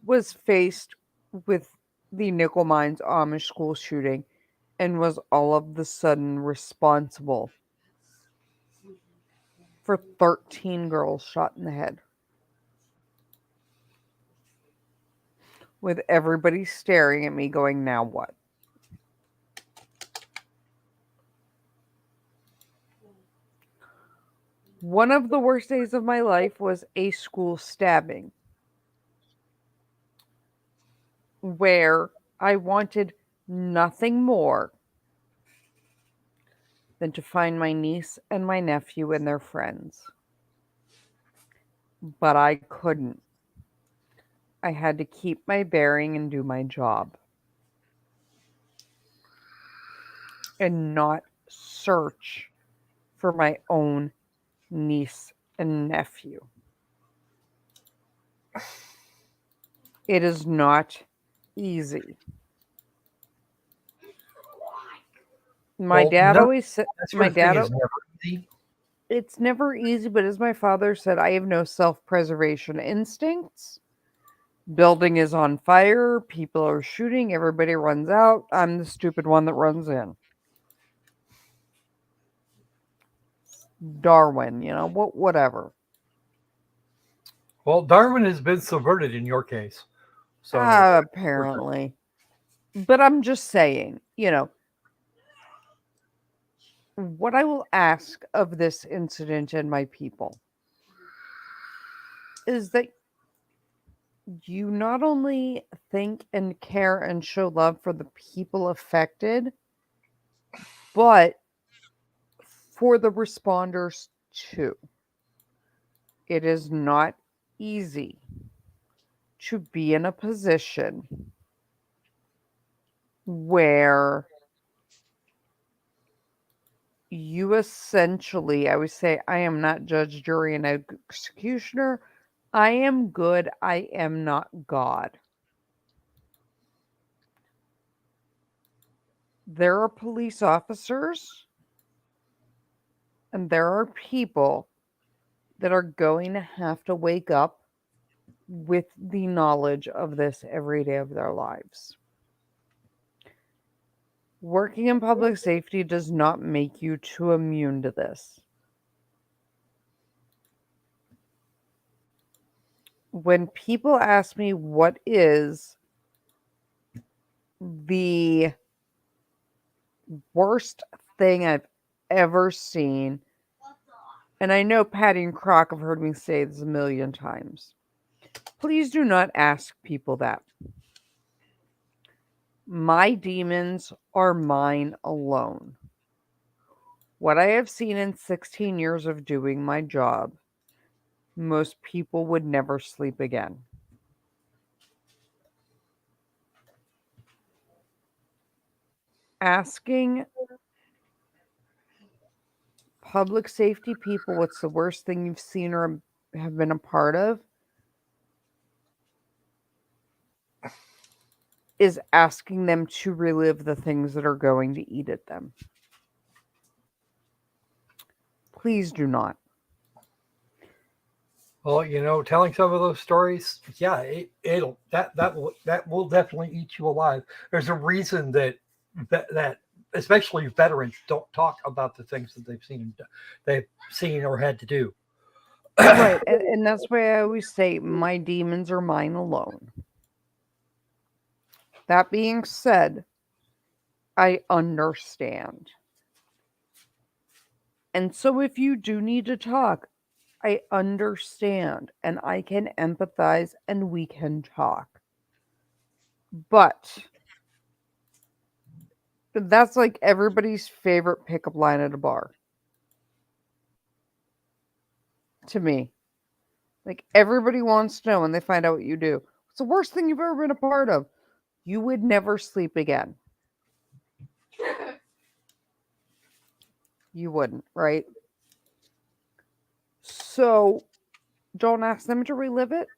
Speaker 1: was faced with the Nickel Mines Amish school shooting and was all of the sudden responsible for 13 girls shot in the head. With everybody staring at me going, now what? One of the worst days of my life was a school stabbing where I wanted nothing more than to find my niece and my nephew and their friends. But I couldn't. I had to keep my bearing and do my job. And not search for my own niece and nephew. It is not easy. My
Speaker 3: Well,
Speaker 1: dad
Speaker 3: no,
Speaker 1: always said,
Speaker 3: that sort
Speaker 1: my
Speaker 3: of thing
Speaker 1: dad,
Speaker 3: is never easy.
Speaker 1: it's never easy, but as my father said, I have no self preservation instincts. Building is on fire, people are shooting, everybody runs out. I'm the stupid one that runs in. Darwin, whatever.
Speaker 3: Well, Darwin has been subverted in your case. So,
Speaker 1: Apparently. But I'm just saying, what I will ask of this incident and my people is that you not only think and care and show love for the people affected, but for the responders too. It is not easy to be in a position where you essentially, I would say, I am not judge, jury, and executioner. I am good. I am not God. There are police officers and there are people that are going to have to wake up with the knowledge of this every day of their lives. Working in public safety does not make you too immune to this. When people ask me what is the worst thing I've ever seen, and I know Patty and Croc have heard me say this a million times, please do not ask people that. My demons are mine alone. What I have seen in 16 years of doing my job, most people would never sleep again. Asking public safety people what's the worst thing you've seen or have been a part of is asking them to relive the things that are going to eat at them. Please do not.
Speaker 3: well, telling some of those stories, yeah, that will definitely eat you alive. There's a reason that especially veterans don't talk about the things that they've seen or had to do.
Speaker 1: Right, and that's why I always say my demons are mine alone. That being said, I understand. And so if you do need to talk, I understand and I can empathize and we can talk. But that's like everybody's favorite pickup line at a bar. To me. Like everybody wants to know when they find out what you do. What's the worst thing you've ever been a part of? You would never sleep again. You wouldn't, right? So don't ask them to relive it.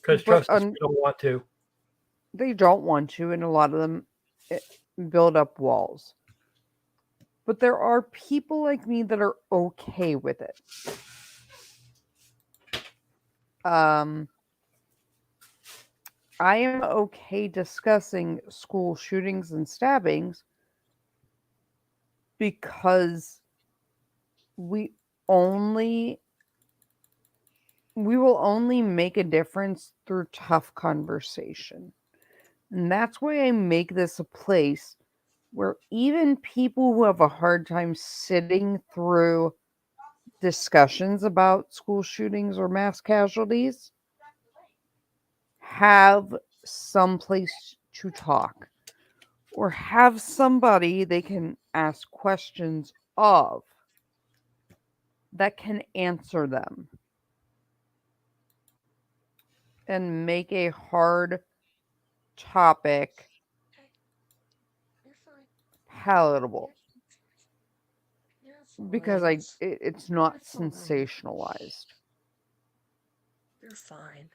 Speaker 3: Because
Speaker 1: But
Speaker 3: trust us, we don't want to.
Speaker 1: they don't want to, and a lot of them build up walls. But there are people like me that are okay with it. I am okay discussing school shootings and stabbings because we only we will only make a difference through tough conversation. And that's why I make this a place where even people who have a hard time sitting through discussions about school shootings or mass casualties have some place to talk or have somebody they can ask questions of that can answer them and make a hard topic
Speaker 2: You're fine.
Speaker 1: palatable
Speaker 2: You're
Speaker 1: because
Speaker 2: fine.
Speaker 1: it's not
Speaker 2: You're fine.
Speaker 1: sensationalized.
Speaker 2: You're fine.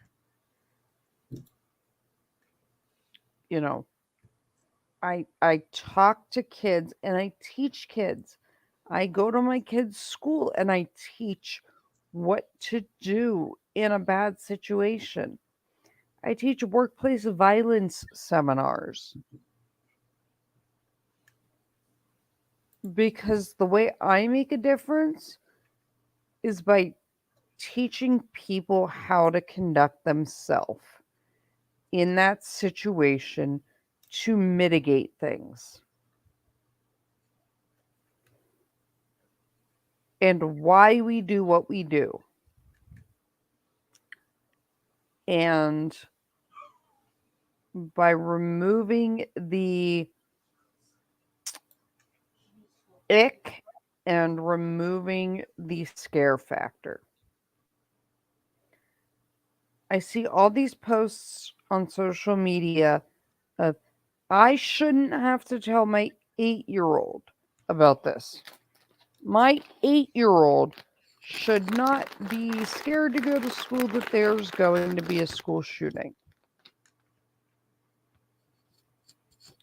Speaker 1: You know, I talk to kids and I teach kids. I go to my kids' school and I teach what to do in a bad situation. I teach workplace violence seminars because the way I make a difference is by teaching people how to conduct themselves in that situation to mitigate things. And why we do what we do. And by removing the ick and removing the scare factor. I see all these posts on social media of I shouldn't have to tell my 8-year-old about this. My 8-year-old should not be scared to go to school that there's going to be a school shooting.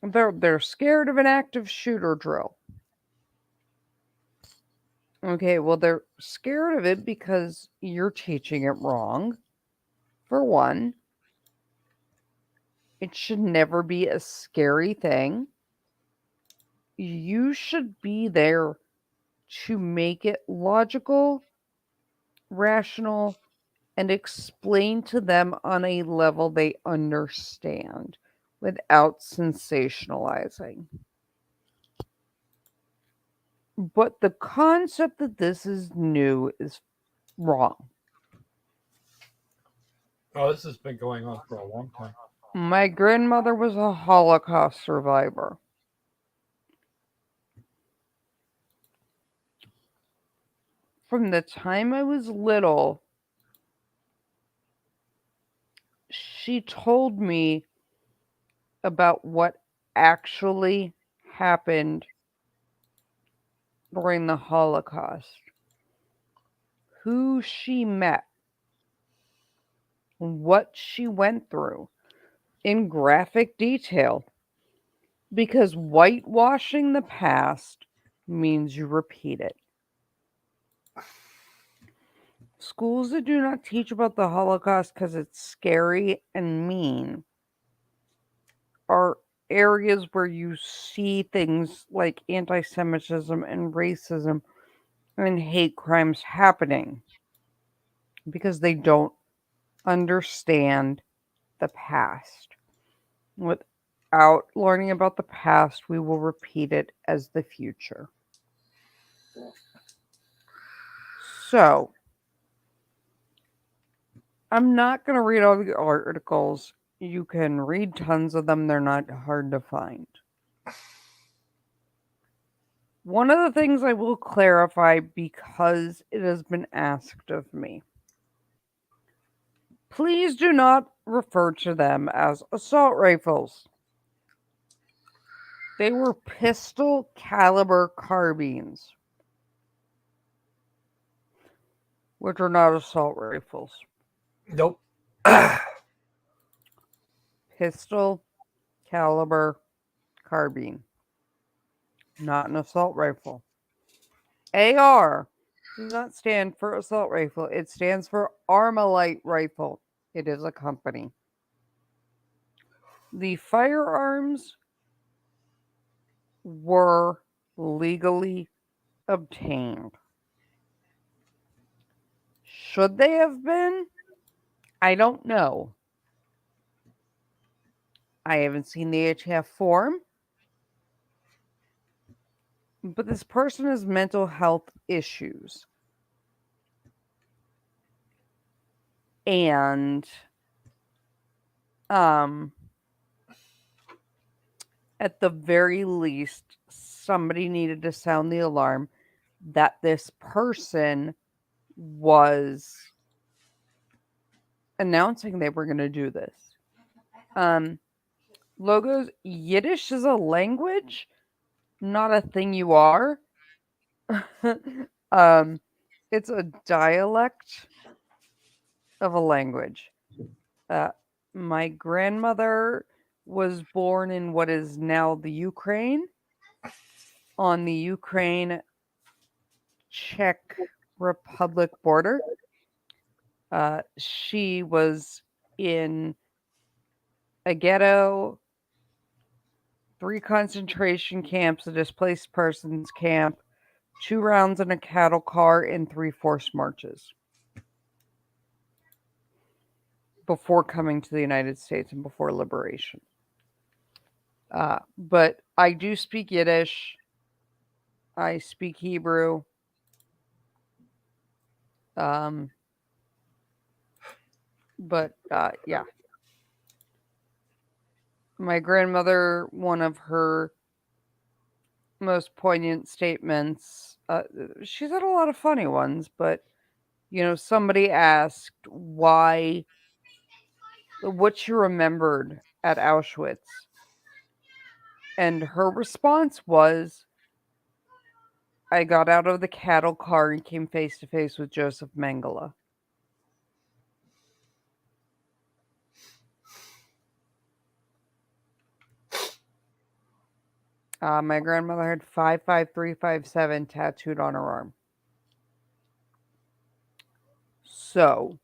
Speaker 1: They're scared of an active shooter drill. Okay, well, they're scared of it because you're teaching it wrong. For one, it should never be a scary thing. You should be there to make it logical, rational, and explain to them on a level they understand without sensationalizing. But the concept that this is new is wrong.
Speaker 3: Oh, this has been going on for a long time.
Speaker 1: My grandmother was a Holocaust survivor. From the time I was little, she told me about what actually happened during the Holocaust, who she met, what she went through in graphic detail. Because whitewashing the past means you repeat it. Schools that do not teach about the Holocaust because it's scary and mean are areas where you see things like anti Semitism and racism and hate crimes happening because they don't understand the past. Without learning about the past, we will repeat it as the future. So, I'm not going to read all the articles. You can read tons of them, they're not hard to find. One of the things I will clarify because it has been asked of me. Please do not refer to them as assault rifles. They were pistol caliber carbines, which are not assault rifles.
Speaker 3: Nope.
Speaker 1: Pistol caliber carbine, not an assault rifle. AR does not stand for assault rifle. It stands for Armalite rifle. It is a company. The firearms were legally obtained. Should they have been? I don't know. I haven't seen the ATF form. But this person has mental health issues. And at the very least, somebody needed to sound the alarm that this person was announcing they were going to do this. Logos, Yiddish is a language, not a thing you are. It's a dialect of a language. My grandmother was born in what is now the Ukraine, on the Ukraine-Czech Republic border. She was in a ghetto, 3 concentration camps, a displaced persons camp, 2 rounds in a cattle car, and 3 forced marches before coming to the United States and before liberation. But I do speak Yiddish. I speak Hebrew. But yeah. My grandmother, one of her most poignant statements, she's had a lot of funny ones, but, somebody asked what she remembered at Auschwitz. And her response was, I got out of the cattle car and came face to face with Joseph Mengele. My grandmother had 55357 tattooed on her arm. So,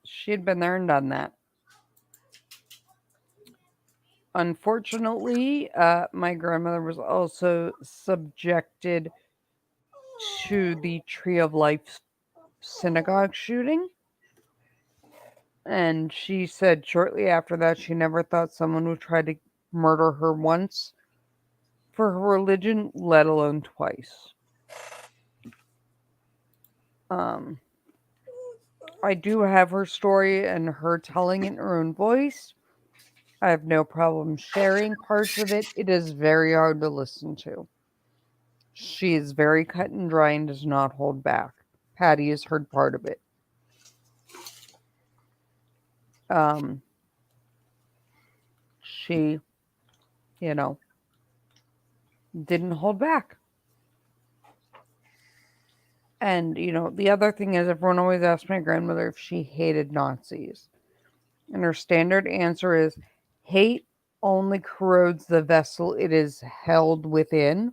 Speaker 1: she had been there and done that. Unfortunately, my grandmother was also subjected to the Tree of Life synagogue shooting. And she said shortly after that she never thought someone would try to murder her once for her religion, let alone twice. I do have her story and her telling it in her own voice. I have no problem sharing parts of it. It is very hard to listen to. She is very cut and dry and does not hold back. Patty has heard part of it. She, didn't hold back. And, the other thing is, everyone always asks my grandmother if she hated Nazis. And her standard answer is, hate only corrodes the vessel it is held within.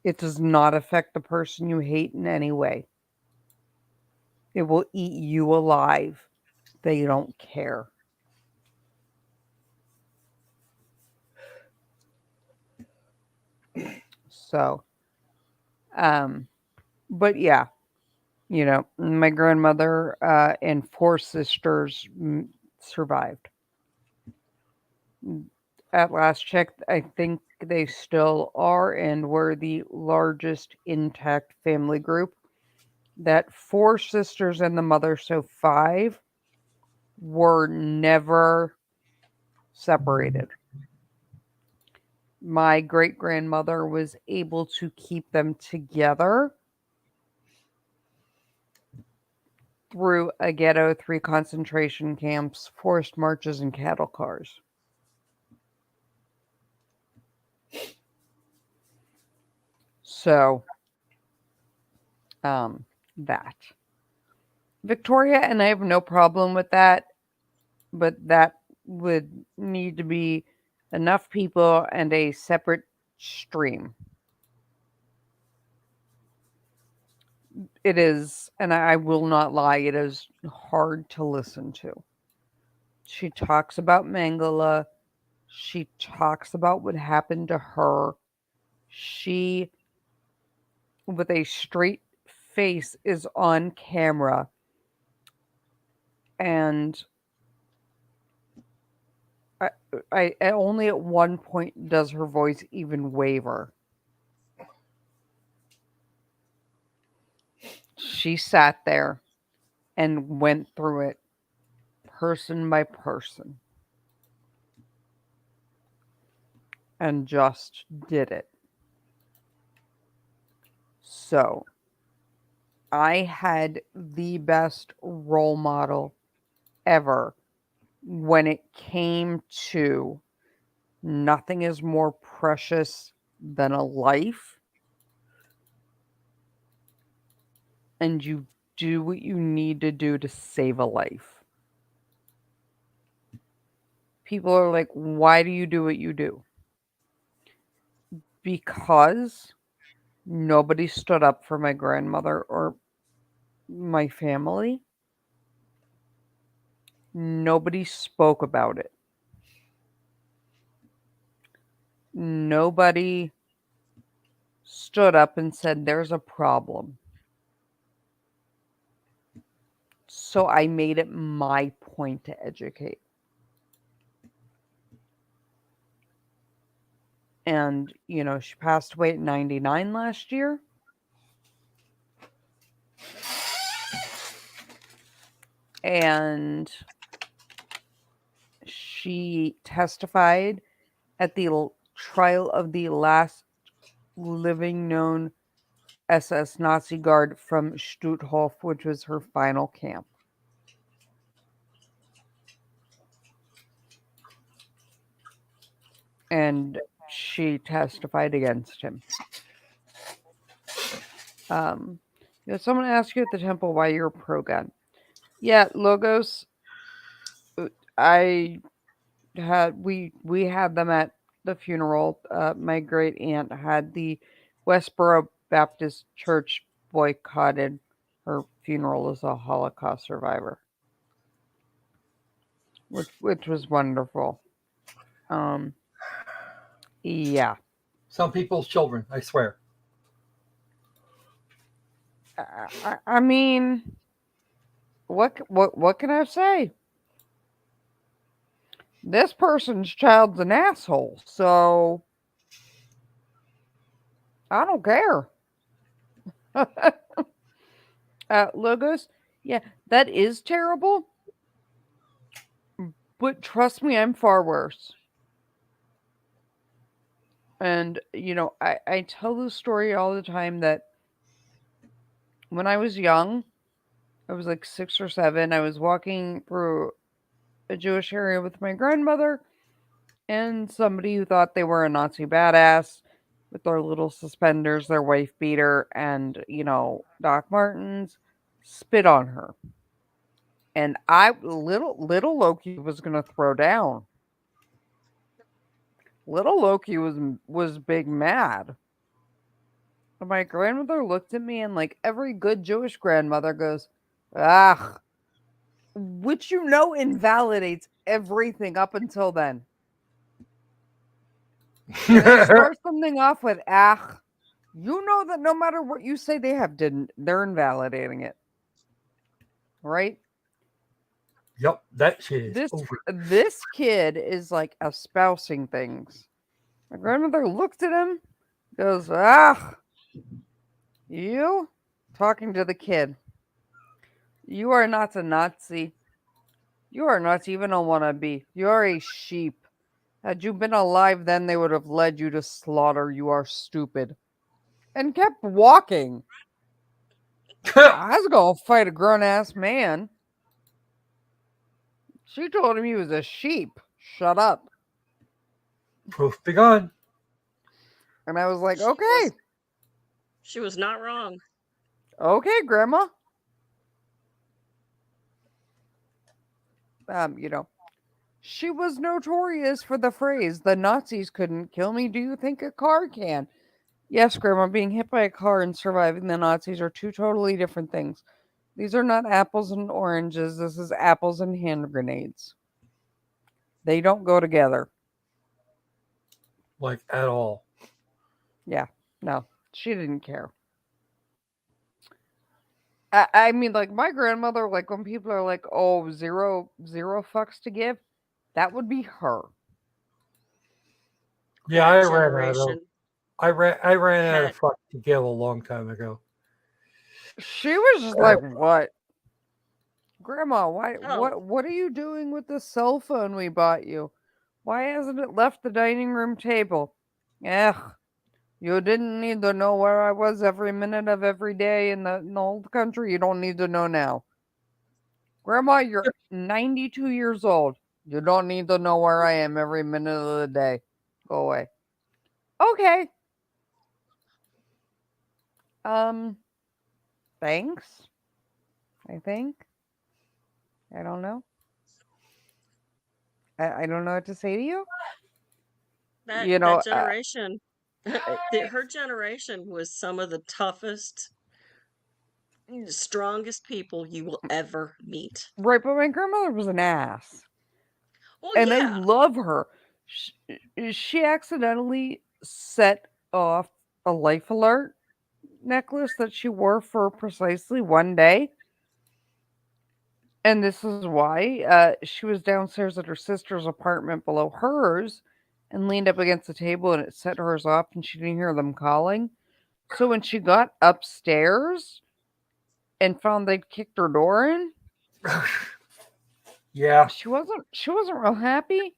Speaker 1: It does not affect the person you hate in any way. It will eat you alive. They don't care. So, but yeah, my grandmother and 4 sisters survived. At last check, I think they still are and were the largest intact family group. That 4 sisters and the mother, so 5, were never separated. My great-grandmother was able to keep them together through a ghetto, 3 concentration camps, forced marches, and cattle cars. So, that. Victoria, and I have no problem with that, but that would need to be enough people and a separate stream. It is, and I will not lie, it is hard to listen to. She talks about Mengele. She talks about what happened to her. She, with a straight face, is on camera. And I only at one point does her voice even waver. She sat there and went through it person by person and just did it. So, I had the best role model ever when it came to nothing is more precious than a life. And you do what you need to do to save a life. People are like, why do you do what you do? Because nobody stood up for my grandmother or my family. Nobody spoke about it. Nobody stood up and said, there's a problem. So I made it my point to educate. And, she passed away at 99 last year. And she testified at the trial of the last living known SS Nazi guard from Stutthof, which was her final camp. And she testified against him. Someone asked you at the temple why you're pro-gun. Yeah, Logos. We had them at the funeral. My great aunt had the Westboro Baptist Church boycotted her funeral as a Holocaust survivor, which was wonderful. Yeah.
Speaker 3: Some people's children, I swear.
Speaker 1: I mean, what can I say? This person's child's an asshole, so I don't care. Logos, yeah, that is terrible. But trust me, I'm far worse. And, I tell this story all the time that when I was young, I was like 6 or 7, I was walking through a Jewish area with my grandmother, and somebody who thought they were a Nazi badass with their little suspenders, their wife beater, and, Doc Martens, spit on her. And little Loki was gonna throw down. Little Loki was big mad. And my grandmother looked at me and like every good Jewish grandmother goes, "Ah," which invalidates everything up until then. When they start something off with "ah," you know that no matter what you say, they're invalidating it, right?
Speaker 3: Yep, that shit is over.
Speaker 1: This kid is like espousing things. My grandmother looked at him, goes, "Ah, you," talking to the kid. "You are not a Nazi. You are not even a wannabe. You are a sheep. Had you been alive then, they would have led you to slaughter. You are stupid." And kept walking. I was going to fight a grown-ass man. She told him he was a sheep. Shut up.
Speaker 3: Proof begun.
Speaker 1: And I was like, okay.
Speaker 2: She was not wrong.
Speaker 1: Okay, Grandma. She was notorious for the phrase, "The Nazis couldn't kill me. Do you think a car can?" Yes, Grandma, being hit by a car and surviving the Nazis are two totally different things. These are not apples and oranges. This is apples and hand grenades. They don't go together.
Speaker 3: Like, at all.
Speaker 1: Yeah, no, she didn't care. I mean, like, my grandmother, like, when people are like, oh, zero fucks to give, that would be her.
Speaker 3: Yeah, I ran out of fuck to give a long time ago.
Speaker 1: She was just like, what? Grandma, what are you doing with the cell phone we bought you? Why hasn't it left the dining room table? Ugh, you didn't need to know where I was every minute of every day in the old country. You don't need to know now. Grandma, you're 92 years old. You don't need to know where I am every minute of the day. Go away. Okay. Thanks. I think. I don't know. I don't know what to say to you.
Speaker 2: That
Speaker 1: You know,
Speaker 2: that generation, her generation was some of the toughest, strongest people you will ever meet.
Speaker 1: right, but my grandmother was an ass.
Speaker 2: Well,
Speaker 1: And I
Speaker 2: yeah.
Speaker 1: love her. She accidentally set off a life alert necklace that she wore for precisely one day. And this is why she was downstairs at her sister's apartment below hers and leaned up against the table and it set hers off and she didn't hear them calling. So when she got upstairs and found they'd kicked her door in,
Speaker 3: Yeah.
Speaker 1: she wasn't real happy.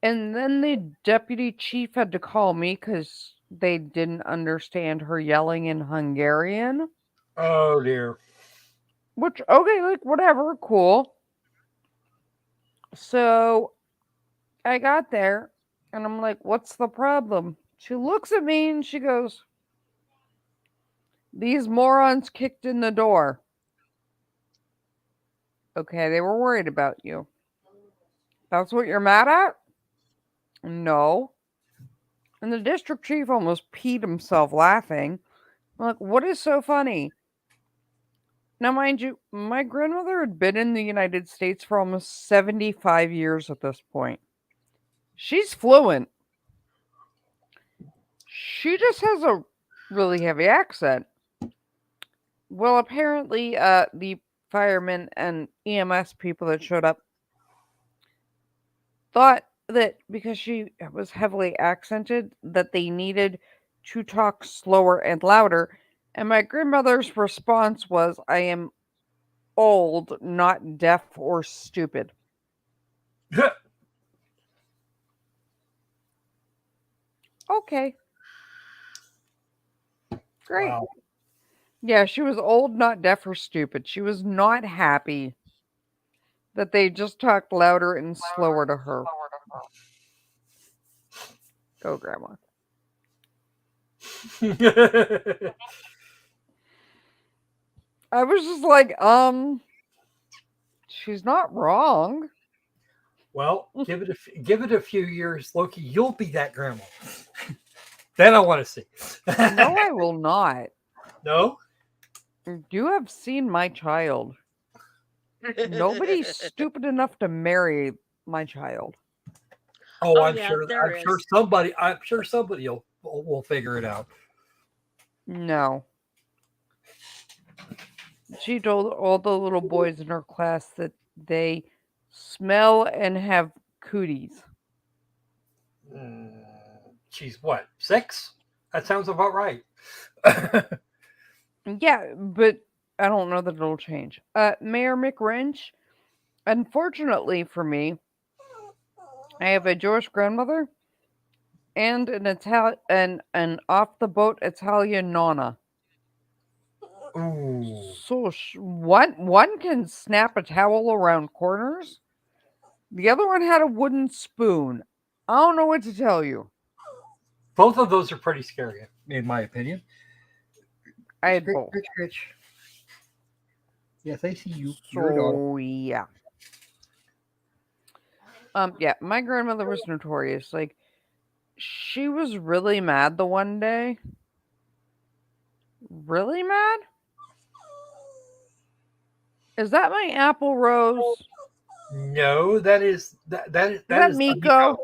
Speaker 1: And then the deputy chief had to call me because they didn't understand her yelling in Hungarian.
Speaker 3: Oh dear.
Speaker 1: Which, okay, like, whatever, cool. So I got there and I'm like, what's the problem? She looks at me and she goes, these morons kicked in the door. Okay, they were worried about you. That's what you're mad at? No. And the district chief almost peed himself laughing. I'm like, what is so funny? Now, mind you, my grandmother had been in the United States for almost 75 years at this point. She's fluent. She just has a really heavy accent. Well, apparently, the firemen and EMS people that showed up thought that because she was heavily accented, that they needed to talk slower and louder. And my grandmother's response was, I am old, not deaf or stupid. Okay, great.
Speaker 3: Wow.
Speaker 1: Yeah, she was old, not deaf or stupid. She was not happy that they just talked louder and slower to her. Go, Grandma. I was just like, she's not wrong.
Speaker 3: Well, give it a few years, Loki. You'll be that grandma. Then I want to see.
Speaker 1: No, I will not.
Speaker 3: No.
Speaker 1: You have seen my child. Nobody's stupid enough to marry my child.
Speaker 3: Oh,
Speaker 2: Oh,
Speaker 3: I'm
Speaker 2: yeah,
Speaker 3: sure.
Speaker 2: there
Speaker 3: I'm sure
Speaker 2: is.
Speaker 3: somebody. I'm sure somebody will figure it out.
Speaker 1: No. She told all the little boys in her class that they smell and have cooties.
Speaker 3: Mm, she's what, 6? That sounds about right.
Speaker 1: Yeah, but I don't know that it'll change. Mayor McWrench, unfortunately for me, I have a Jewish grandmother and an off the boat Italian nonna.
Speaker 3: Ooh.
Speaker 1: So one can snap a towel around corners. The other one had a wooden spoon. I don't know what to tell you.
Speaker 3: Both of those are pretty scary, in my opinion.
Speaker 1: I had
Speaker 3: Scritch,
Speaker 1: both.
Speaker 3: scritch, scritch. Yes, I see you. You're a daughter.
Speaker 1: So yeah. Yeah, my grandmother was notorious. Like, she was really mad the one day. Really mad? Is that my apple rose?
Speaker 3: No, that
Speaker 1: Is that
Speaker 3: is
Speaker 1: Miko?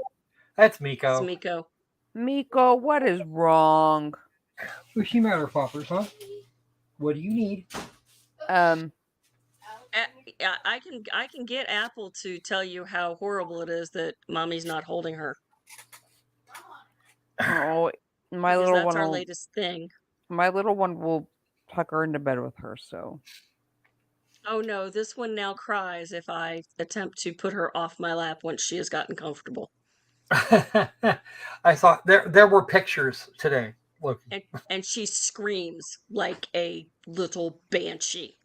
Speaker 3: That's
Speaker 2: It's
Speaker 3: Miko.
Speaker 2: Miko.
Speaker 1: Miko, what is wrong?
Speaker 3: What's the matter, Poppers, huh? What do you need?
Speaker 2: Yeah, I can get Apple to tell you how horrible it is that mommy's not holding her,
Speaker 1: Oh, my
Speaker 2: because
Speaker 1: little
Speaker 2: that's
Speaker 1: one
Speaker 2: our
Speaker 1: will
Speaker 2: latest thing.
Speaker 1: tuck her into bed with her, so.
Speaker 2: Oh no, this one now cries if I attempt to put her off my lap once she has gotten comfortable.
Speaker 3: I thought there were pictures today. Look.
Speaker 2: And she screams like a little banshee.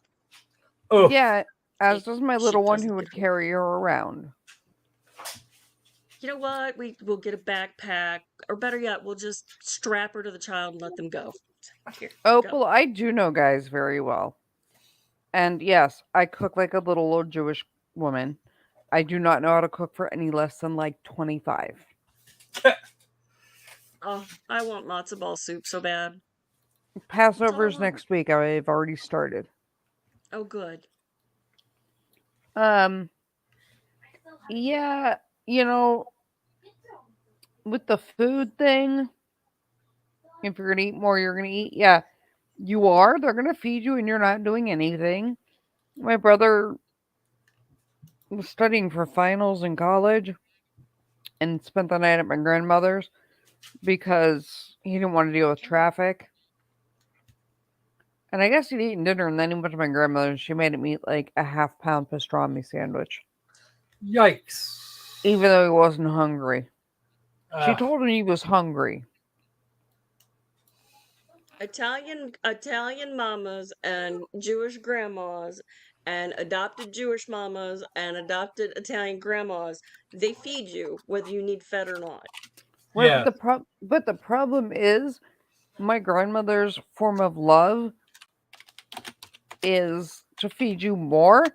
Speaker 3: Oh.
Speaker 1: Yeah, as does my
Speaker 2: She
Speaker 1: little one
Speaker 2: doesn't
Speaker 1: who
Speaker 2: get
Speaker 1: would
Speaker 2: her.
Speaker 1: carry her around.
Speaker 2: You know what? We'll get a backpack, or better yet, we'll just strap her to the child and let them go. Here,
Speaker 1: Oh,
Speaker 2: go.
Speaker 1: well, I do know guys very well. And yes, I cook like a little old Jewish woman. I do not know how to cook for any less than like 25.
Speaker 2: Oh, I want matzo ball soup so bad. That's all I
Speaker 1: Passover's
Speaker 2: want.
Speaker 1: next week. I've already started.
Speaker 2: Oh, good.
Speaker 1: Um, yeah, you know, with the food thing, if you're gonna eat more, you're gonna eat. Yeah, you are. They're gonna feed you, and you're not doing anything. My brother was studying for finals in college and spent the night at my grandmother's because he didn't want to deal with traffic. And I guess he'd eaten dinner, and then he went to my grandmother, and she made him eat like a half-pound pastrami sandwich,
Speaker 3: Yikes.
Speaker 1: even though he wasn't hungry. She
Speaker 3: Uh,
Speaker 1: told him he was hungry.
Speaker 2: Italian mamas and Jewish grandmas and adopted Jewish mamas and adopted Italian grandmas, they feed you whether you need fed or not.
Speaker 1: Right,
Speaker 3: yeah.
Speaker 1: but the problem is my grandmother's form of love is to feed you more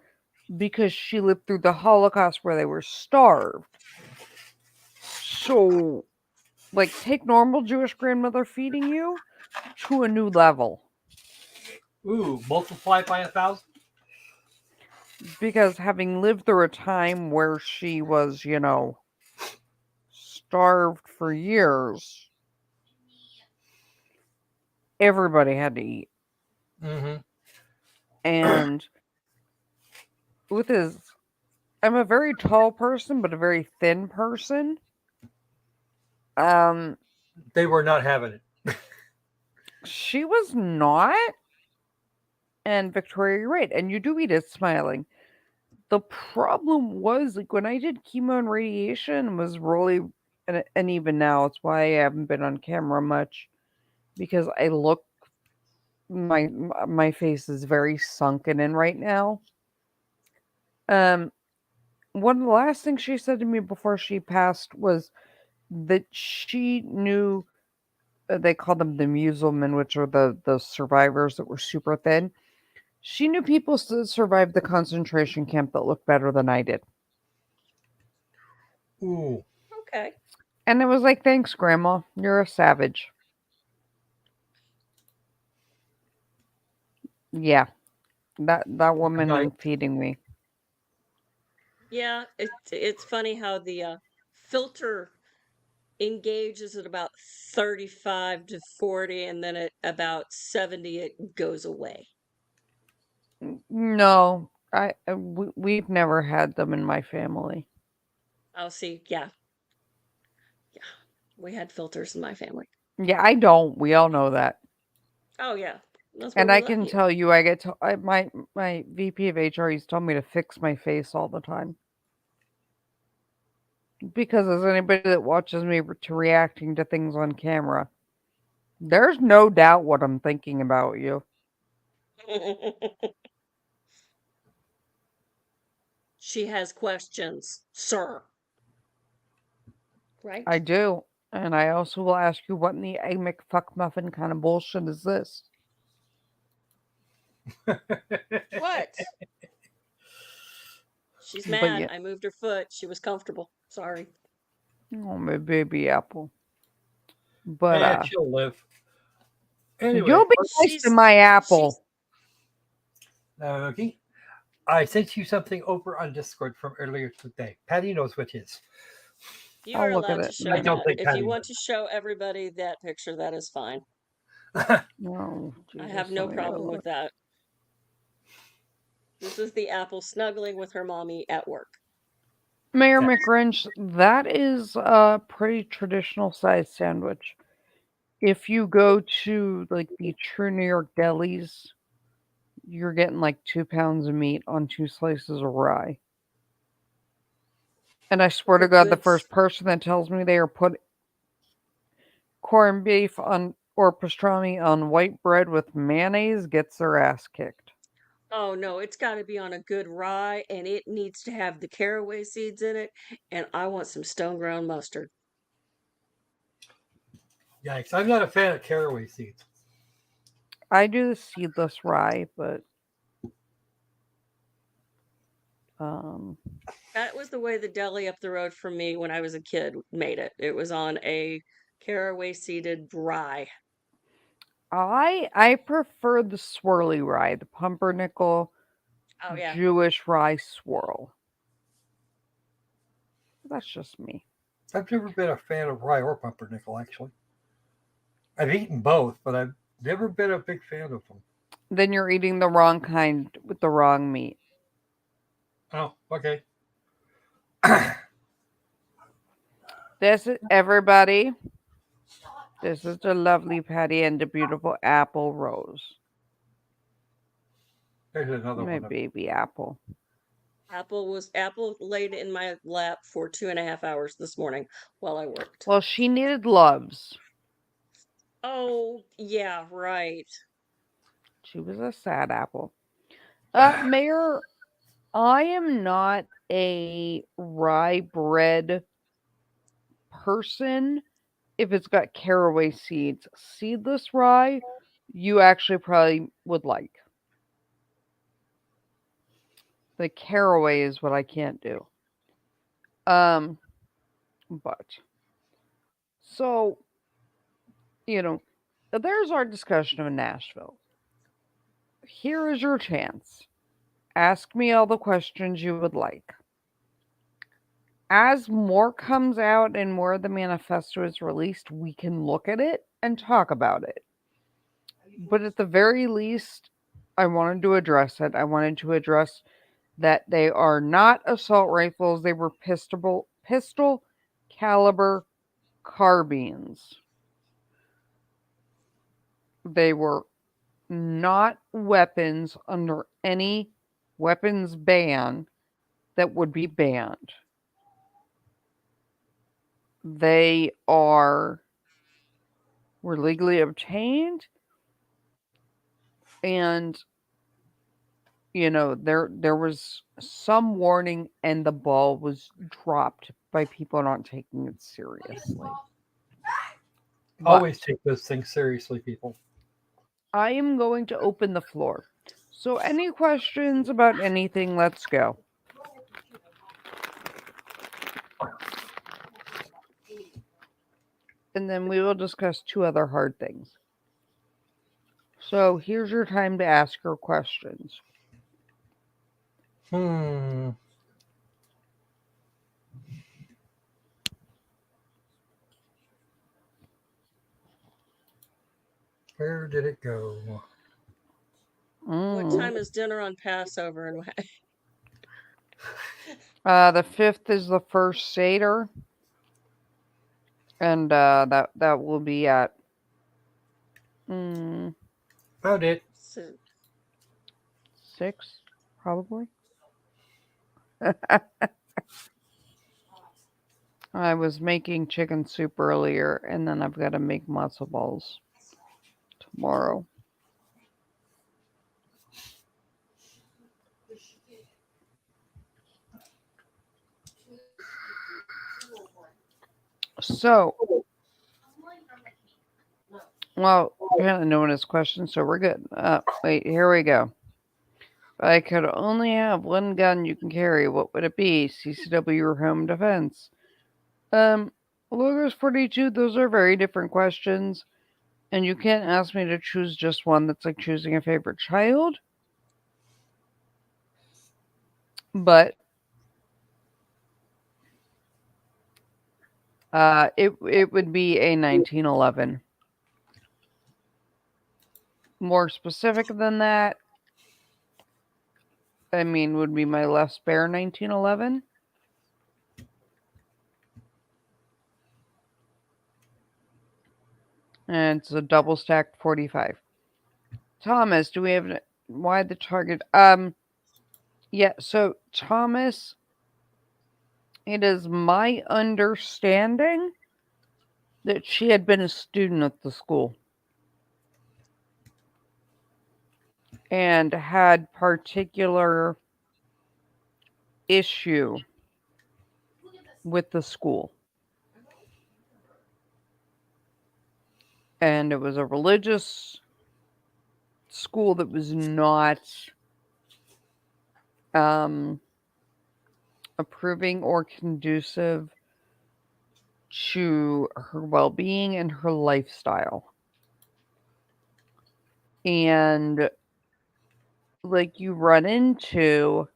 Speaker 1: because she lived through the Holocaust where they were starved. So, like, take normal Jewish grandmother feeding you to a new level.
Speaker 3: Ooh, multiply by 1,000.
Speaker 1: Because having lived through a time where she was, starved for years, everybody had to eat.
Speaker 3: Mm-hmm.
Speaker 1: And with his, I'm a very tall person, but a very thin person. Um,
Speaker 3: They were not having it.
Speaker 1: she was not. And Victoria, you're right. And you do eat it smiling. The problem was like when I did chemo and radiation was really, and even now it's why I haven't been on camera much because I look my face is very sunken in right now. Um, one of the last things she said to me before she passed was that she knew they called them the Muselmen, which are the survivors that were super thin. She knew people survived the concentration camp that looked better than I did.
Speaker 3: Ooh.
Speaker 2: Okay.
Speaker 1: And it was like, thanks, Grandma. You're a savage. Yeah, that woman
Speaker 3: Nice.
Speaker 1: and feeding me.
Speaker 2: Yeah, it's funny how the filter engages at about 35 to 40, and then at about 70 it goes away.
Speaker 1: No, we've never had them in my family.
Speaker 2: Oh, see, yeah, yeah. We had filters in my family.
Speaker 1: Yeah, I don't. We all know that.
Speaker 2: Oh, yeah. That's where
Speaker 1: And
Speaker 2: we
Speaker 1: I
Speaker 2: let
Speaker 1: can
Speaker 2: you.
Speaker 1: tell you, I get to my VP of HR. He's told me to fix my face all the time because as anybody that watches me to reacting to things on camera, there's no doubt what I'm thinking about you.
Speaker 2: She has questions, sir. Right?
Speaker 1: I do, and I also will ask you, what in the egg McFuck muffin kind of bullshit is this?
Speaker 2: What? She's
Speaker 1: But
Speaker 2: mad.
Speaker 1: yeah,
Speaker 2: I moved her foot. She was comfortable. Sorry.
Speaker 1: oh my baby apple. But
Speaker 3: And she'll live. Anyway,
Speaker 1: you'll be nice to
Speaker 2: She's
Speaker 1: my
Speaker 2: she's
Speaker 1: apple.
Speaker 3: okay. I sent you something over on Discord from earlier today. Patty knows what it is.
Speaker 2: You are
Speaker 1: I'll look at
Speaker 2: allowed to
Speaker 1: it
Speaker 3: I
Speaker 2: show
Speaker 1: now.
Speaker 3: don't
Speaker 2: that.
Speaker 3: think
Speaker 2: If you
Speaker 3: Patty
Speaker 2: want to show everybody that picture, that is fine.
Speaker 1: Oh
Speaker 2: I have
Speaker 1: Jesus,
Speaker 2: no
Speaker 1: let me go
Speaker 2: problem with
Speaker 1: look.
Speaker 2: that. This is the apple snuggling with her mommy at work.
Speaker 1: Mayor
Speaker 3: Yeah.
Speaker 1: McGrinch, that is a pretty traditional size sandwich. If you go to like the true New York delis, you're getting like 2 pounds of meat on 2 slices of rye. And I swear
Speaker 2: For
Speaker 1: to God, the
Speaker 2: good.
Speaker 1: first person that tells me they are put corned beef on or pastrami on white bread with mayonnaise gets their ass kicked.
Speaker 2: Oh no, it's got to be on a good rye, and it needs to have the caraway seeds in it, and I want some stone ground mustard.
Speaker 3: Yikes. I'm not a fan of caraway seeds.
Speaker 1: I do the seedless rye, but
Speaker 2: That was the way the deli up the road from me when I was a kid made it. It was on a caraway seeded rye.
Speaker 1: I prefer the swirly rye, the pumpernickel
Speaker 2: Oh yeah.
Speaker 1: Jewish rye swirl. That's just me.
Speaker 3: I've never been a fan of rye or pumpernickel, actually. I've eaten both, but I've never been a big fan of them.
Speaker 1: Then you're eating the wrong kind with the wrong meat.
Speaker 3: Oh, okay.
Speaker 1: This is everybody. This is the lovely Patty and the beautiful apple Rose.
Speaker 3: There's another
Speaker 1: My
Speaker 3: one.
Speaker 1: baby apple.
Speaker 2: Apple laid in my lap for 2.5 hours this morning while I worked.
Speaker 1: Well, she needed loves.
Speaker 2: Oh, yeah, right.
Speaker 1: She was a sad apple. Mayor, I am not a rye bread person if it's got caraway seeds. Seedless rye, you actually probably would like. The caraway is what I can't do. But so, there's our discussion of Nashville. Here is your chance. Ask me all the questions you would like. As more comes out and more of the manifesto is released, we can look at it and talk about it. But at the very least, I wanted to address it. I wanted to address that they are not assault rifles, they were pistol caliber carbines. They were not weapons under any weapons ban that would be banned. They were legally obtained, and there was some warning, and the ball was dropped by people not taking it seriously.
Speaker 3: Always take those things seriously, people.
Speaker 1: I am going to open the floor. So any questions about anything, let's go. And then we will discuss 2 other hard things. So here's your time to ask your questions.
Speaker 3: Where did it go?
Speaker 2: What time is dinner on Passover? And
Speaker 1: the 5th is the first Seder. And that will be at
Speaker 3: Found it.
Speaker 1: 6, probably. I was making chicken soup earlier, and then I've got to make matzo balls tomorrow. So, well, apparently no one has questions, so we're good. Wait, here we go. If I could only have one gun you can carry, what would it be? CCW or home defense? Logos 42, those are very different questions. And you can't ask me to choose just one. That's like choosing a favorite child. But it would be a 1911. More specific than that, would be my left spare 1911. And it's a double stacked 45. Thomas, do we have why the target? Yeah, so Thomas, it is my understanding that she had been a student at the school and had particular issue with the school. And it was a religious school that was not approving or conducive to her well-being and her lifestyle. And like you run into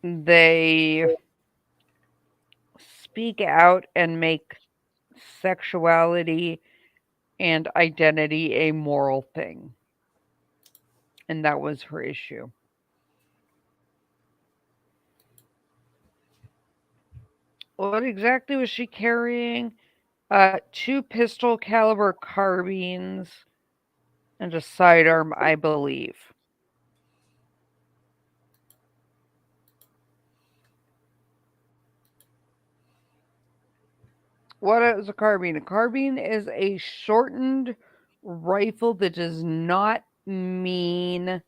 Speaker 1: they speak out and make sexuality and identity a moral thing. And that was her issue. What exactly was she carrying? 2 pistol caliber carbines and a sidearm, I believe. What is a carbine? A carbine is a shortened rifle that does not meet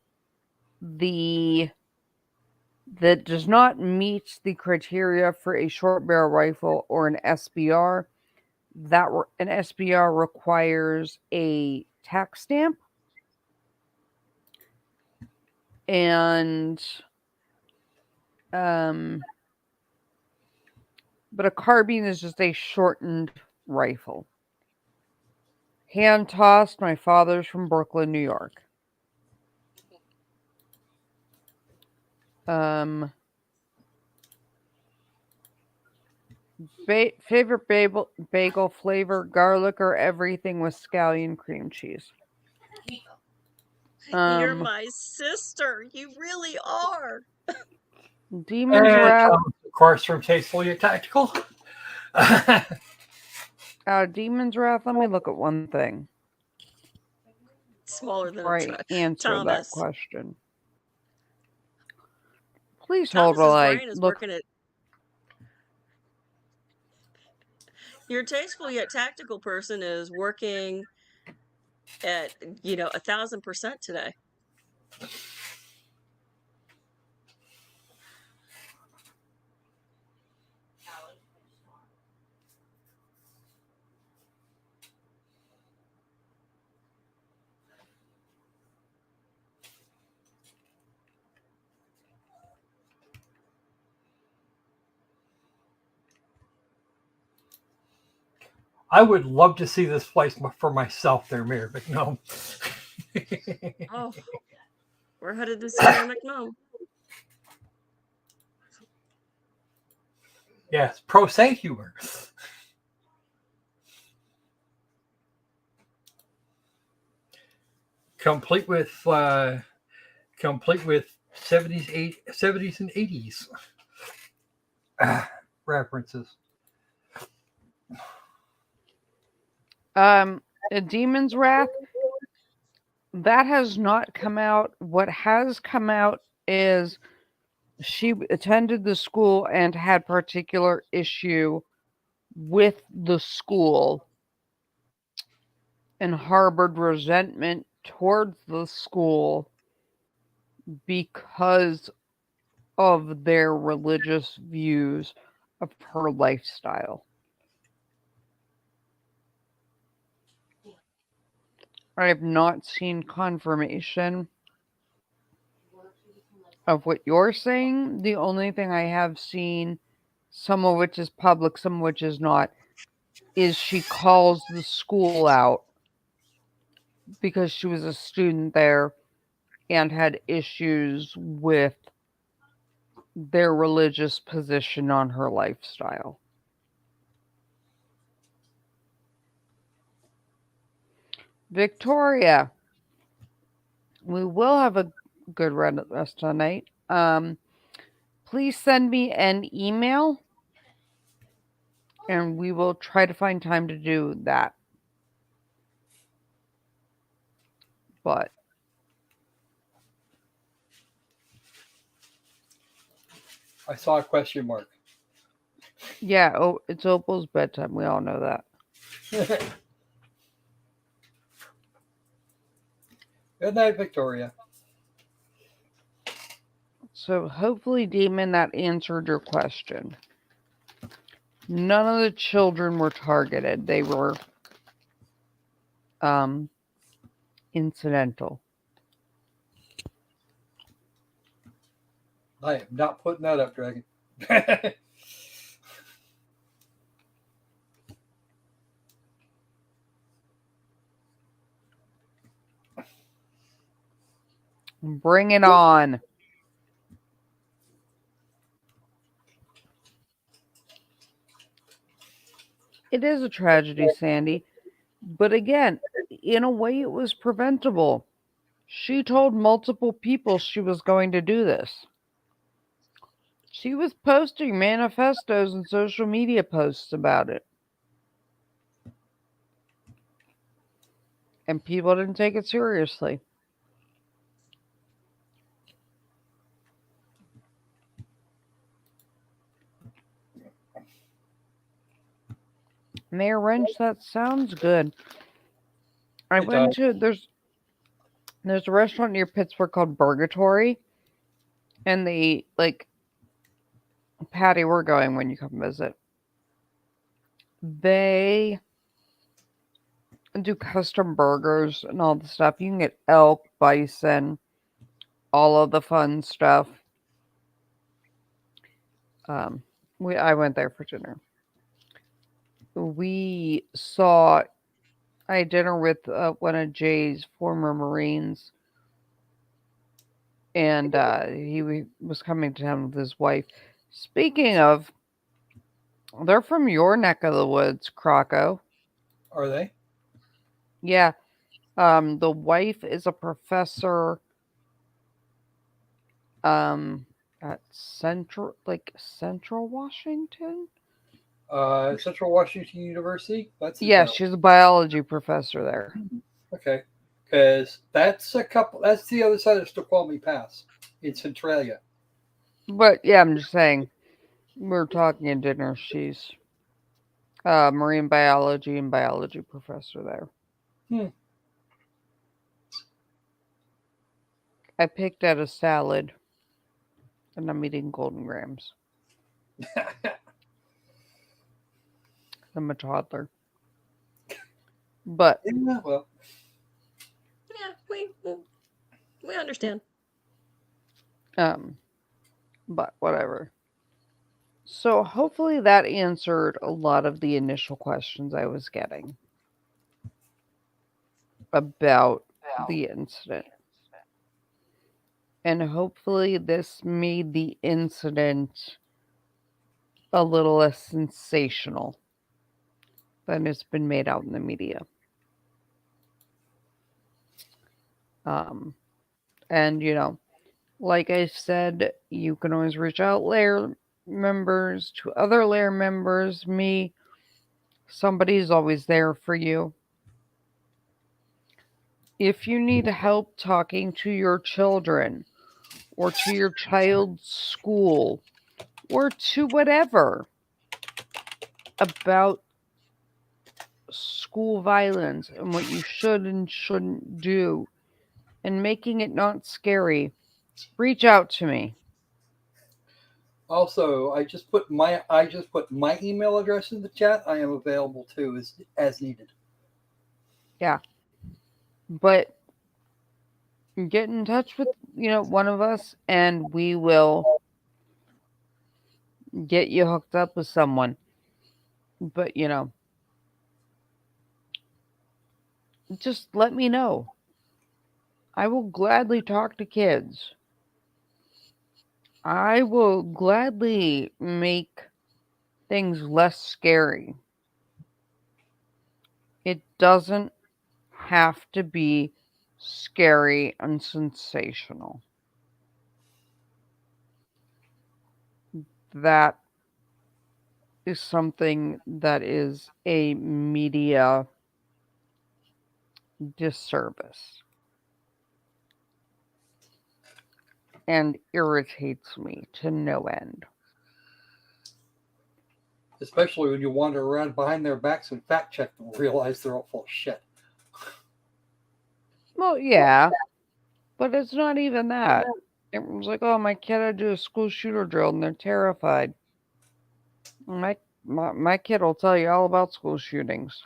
Speaker 1: the criteria for a short barrel rifle or an SBR. An SBR requires a tax stamp, and but a carbine is just a shortened rifle. Hand tossed. My father's from Brooklyn, New York. Favorite bagel flavor: garlic or everything with scallion cream cheese.
Speaker 2: You're my sister. You really are.
Speaker 1: Demon's Wrath.
Speaker 3: Of course, from Tasteful Yet Tactical.
Speaker 1: Demon's Wrath. Let me look at one thing.
Speaker 2: Smaller than
Speaker 1: a truck. Answer
Speaker 2: Thomas.
Speaker 1: That question. Please
Speaker 2: Thomas's
Speaker 1: hold while I
Speaker 2: brain is
Speaker 1: look.
Speaker 2: Working at. Your Tasteful Yet Tactical person is working at 1,000% today.
Speaker 3: I would love to see this place for myself there, Mayor McNome.
Speaker 2: Oh, we're headed to see Mayor McNome.
Speaker 3: Yes, pro se humor. Complete with 70s, 70s and 80s references.
Speaker 1: A Demon's Wrath, that has not come out. What has come out is she attended the school and had particular issue with the school and harbored resentment towards the school because of their religious views of her lifestyle. I have not seen confirmation of what you're saying. The only thing I have seen, some of which is public, some of which is not, is she calls the school out because she was a student there and had issues with their religious position on her lifestyle. Victoria, we will have a good rest tonight. Please send me an email and we will try to find time to do that. But
Speaker 3: I saw a question mark.
Speaker 1: Yeah, it's Opal's bedtime. We all know that.
Speaker 3: Good night, Victoria.
Speaker 1: So hopefully, Demon, that answered your question. None of the children were targeted. They were incidental.
Speaker 3: I am not putting that up, Dragon.
Speaker 1: Bring it on. It is a tragedy, Sandy. But again, in a way, it was preventable. She told multiple people she was going to do this. She was posting manifestos and social media posts about it. And people didn't take it seriously. Mayor Wrench, that sounds good. I went to there's a restaurant near Pittsburgh called Burgatory, and they Patty, we're going when you come visit. They do custom burgers and all the stuff. You can get elk, bison, all of the fun stuff. I went there for dinner. I had dinner with one of Jay's former Marines, and he was coming to town with his wife. Speaking of, they're from your neck of the woods, Croco.
Speaker 3: Are they?
Speaker 1: Yeah. The wife is a professor at Central Washington.
Speaker 3: Central Washington University.
Speaker 1: She's a biology professor there.
Speaker 3: Okay, because that's the other side of Snoqualmie Pass in Centralia.
Speaker 1: But yeah, I'm just saying, we're talking at dinner. She's marine biology and biology professor there. I picked out a salad, and I'm eating Golden Grams. I'm a toddler. But
Speaker 2: yeah, we understand.
Speaker 1: But whatever. So hopefully that answered a lot of the initial questions I was getting about the incident. And hopefully this made the incident a little less sensational than it's been made out in the media. And, like I said, you can always reach out Lair members to other Lair members, me. Somebody's always there for you. If you need help talking to your children or to your child's school or to whatever about school violence and what you should and shouldn't do and making it not scary, reach out to me.
Speaker 3: Also, I just put my email address in the chat. I am available too as needed.
Speaker 1: Yeah. But get in touch with, one of us and we will get you hooked up with someone. But, just let me know. I will gladly talk to kids. I will gladly make things less scary. It doesn't have to be scary and sensational. That is something that is a media disservice and irritates me to no end.
Speaker 3: Especially when you wander around behind their backs and fact check them and realize they're all full of shit.
Speaker 1: Well, yeah, but it's not even that. Everyone's like, oh, my kid had to do a school shooter drill and they're terrified. My kid will tell you all about school shootings.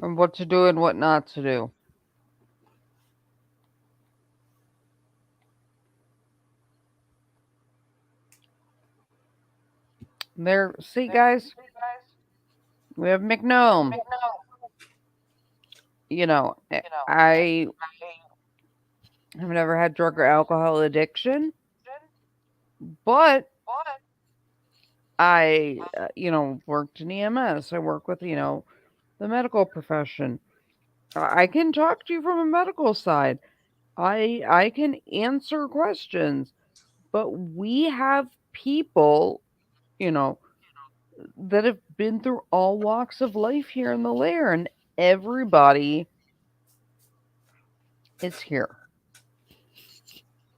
Speaker 1: and what to do and what not to do. There, see, guys, we have McNome. You know, I have never had drug or alcohol addiction, but I, worked in EMS. I work with, the medical profession. I can talk to you from a medical side. I can answer questions, but we have people, you know, that have been through all walks of life here in the lair, and everybody is here.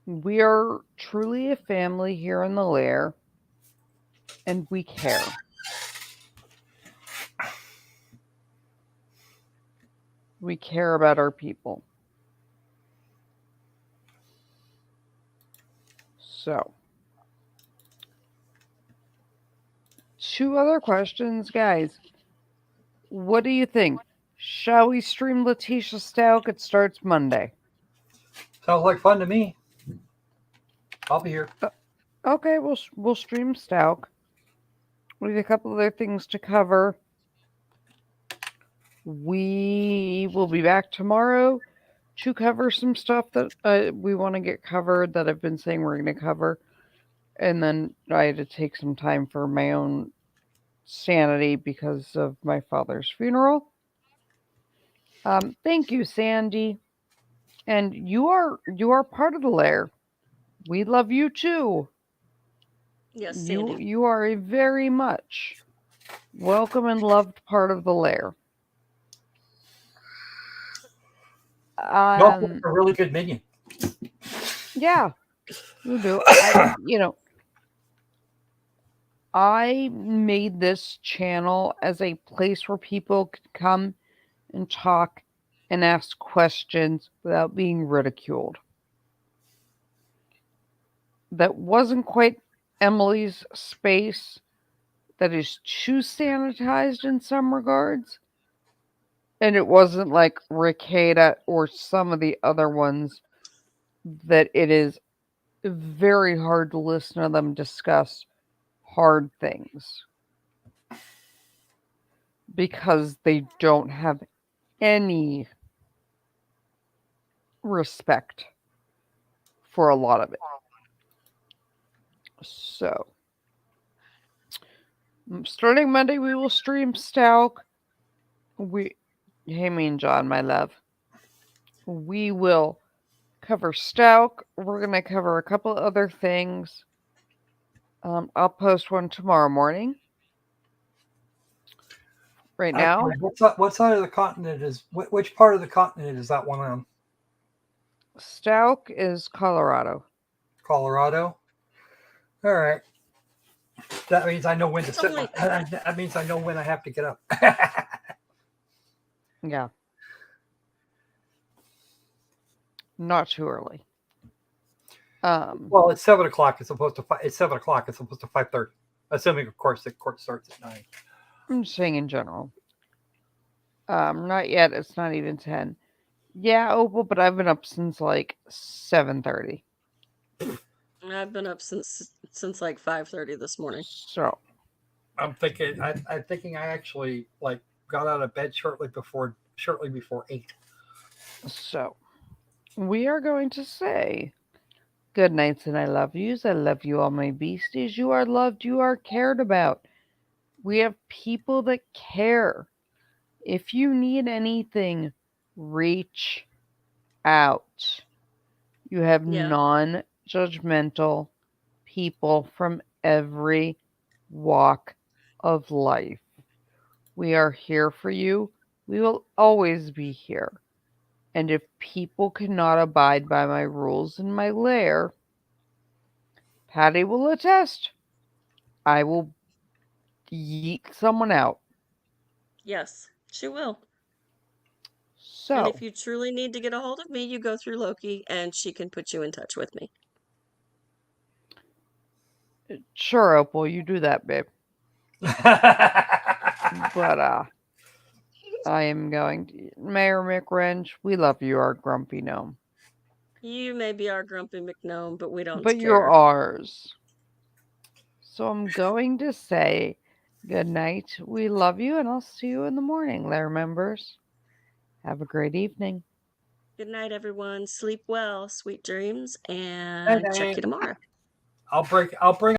Speaker 1: We are truly a family here in the lair, and we care. We care about our people. So, 2 other questions, guys. What do you think? Shall we stream Letitia Stalk? It starts Monday.
Speaker 3: Sounds like fun to me. I'll be here.
Speaker 1: Okay, we'll stream Stalk. We have a couple other things to cover. We will be back tomorrow to cover some stuff that we want to get covered that I've been saying we're going to cover. And then I had to take some time for my own sanity because of my father's funeral. Thank you, Sandy. And you are part of the lair. We love you too.
Speaker 2: Yes, Sandy.
Speaker 1: You are a very much welcome and loved part of the lair.
Speaker 3: No, a really good minion.
Speaker 1: Yeah, you do. I made this channel as a place where people could come and talk and ask questions without being ridiculed. That wasn't quite Emily's space. That is too sanitized in some regards. And it wasn't like Ricada or some of the other ones that it is very hard to listen to them discuss hard things. Because they don't have any respect for a lot of it. So, starting Monday, we will stream Stalk. Hey, me and John, my love. We will cover Stalk. We're going to cover a couple other things. I'll post one tomorrow morning. Right now.
Speaker 3: What side of the continent is, which part of the continent is that one on?
Speaker 1: Stalk is Colorado.
Speaker 3: Colorado? All right. That means I know when to sit. That means I know when I have to get up.
Speaker 1: Yeah. Not too early.
Speaker 3: Well, it's 7 o'clock. It's supposed to. It's 7 o'clock. It's supposed to 5:30. Assuming, of course, the court starts at 9.
Speaker 1: I'm just saying in general. Not yet. It's not even 10. Yeah, Opal, but I've been up since like 7:30.
Speaker 2: I've been up since like 5:30 this morning.
Speaker 1: So,
Speaker 3: I'm thinking. I'm thinking. I actually got out of bed shortly before 8.
Speaker 1: So, we are going to say good nights and I love yous. I love you, all my beasties. You are loved. You are cared about. We have people that care. If you need anything, reach out. You have non-judgmental people from every walk of life. We are here for you. We will always be here. And if people cannot abide by my rules in my lair, Patty will attest. I will yeet someone out.
Speaker 2: Yes, she will.
Speaker 1: So,
Speaker 2: and if you truly need to get a hold of me, you go through Loki and she can put you in touch with me.
Speaker 1: Sure, Opal, you do that, babe. But I am going to. Mayor McWrench, we love you, our grumpy gnome.
Speaker 2: You may be our grumpy McGnome, but we don't
Speaker 1: But you're
Speaker 2: care.
Speaker 1: ours. So I'm going to say good night. We love you, and I'll see you in the morning, Lair members. Have a great evening.
Speaker 2: Good night, everyone. Sleep well, sweet dreams,
Speaker 3: Good
Speaker 2: and check
Speaker 3: night.
Speaker 2: you tomorrow.
Speaker 3: I'll bring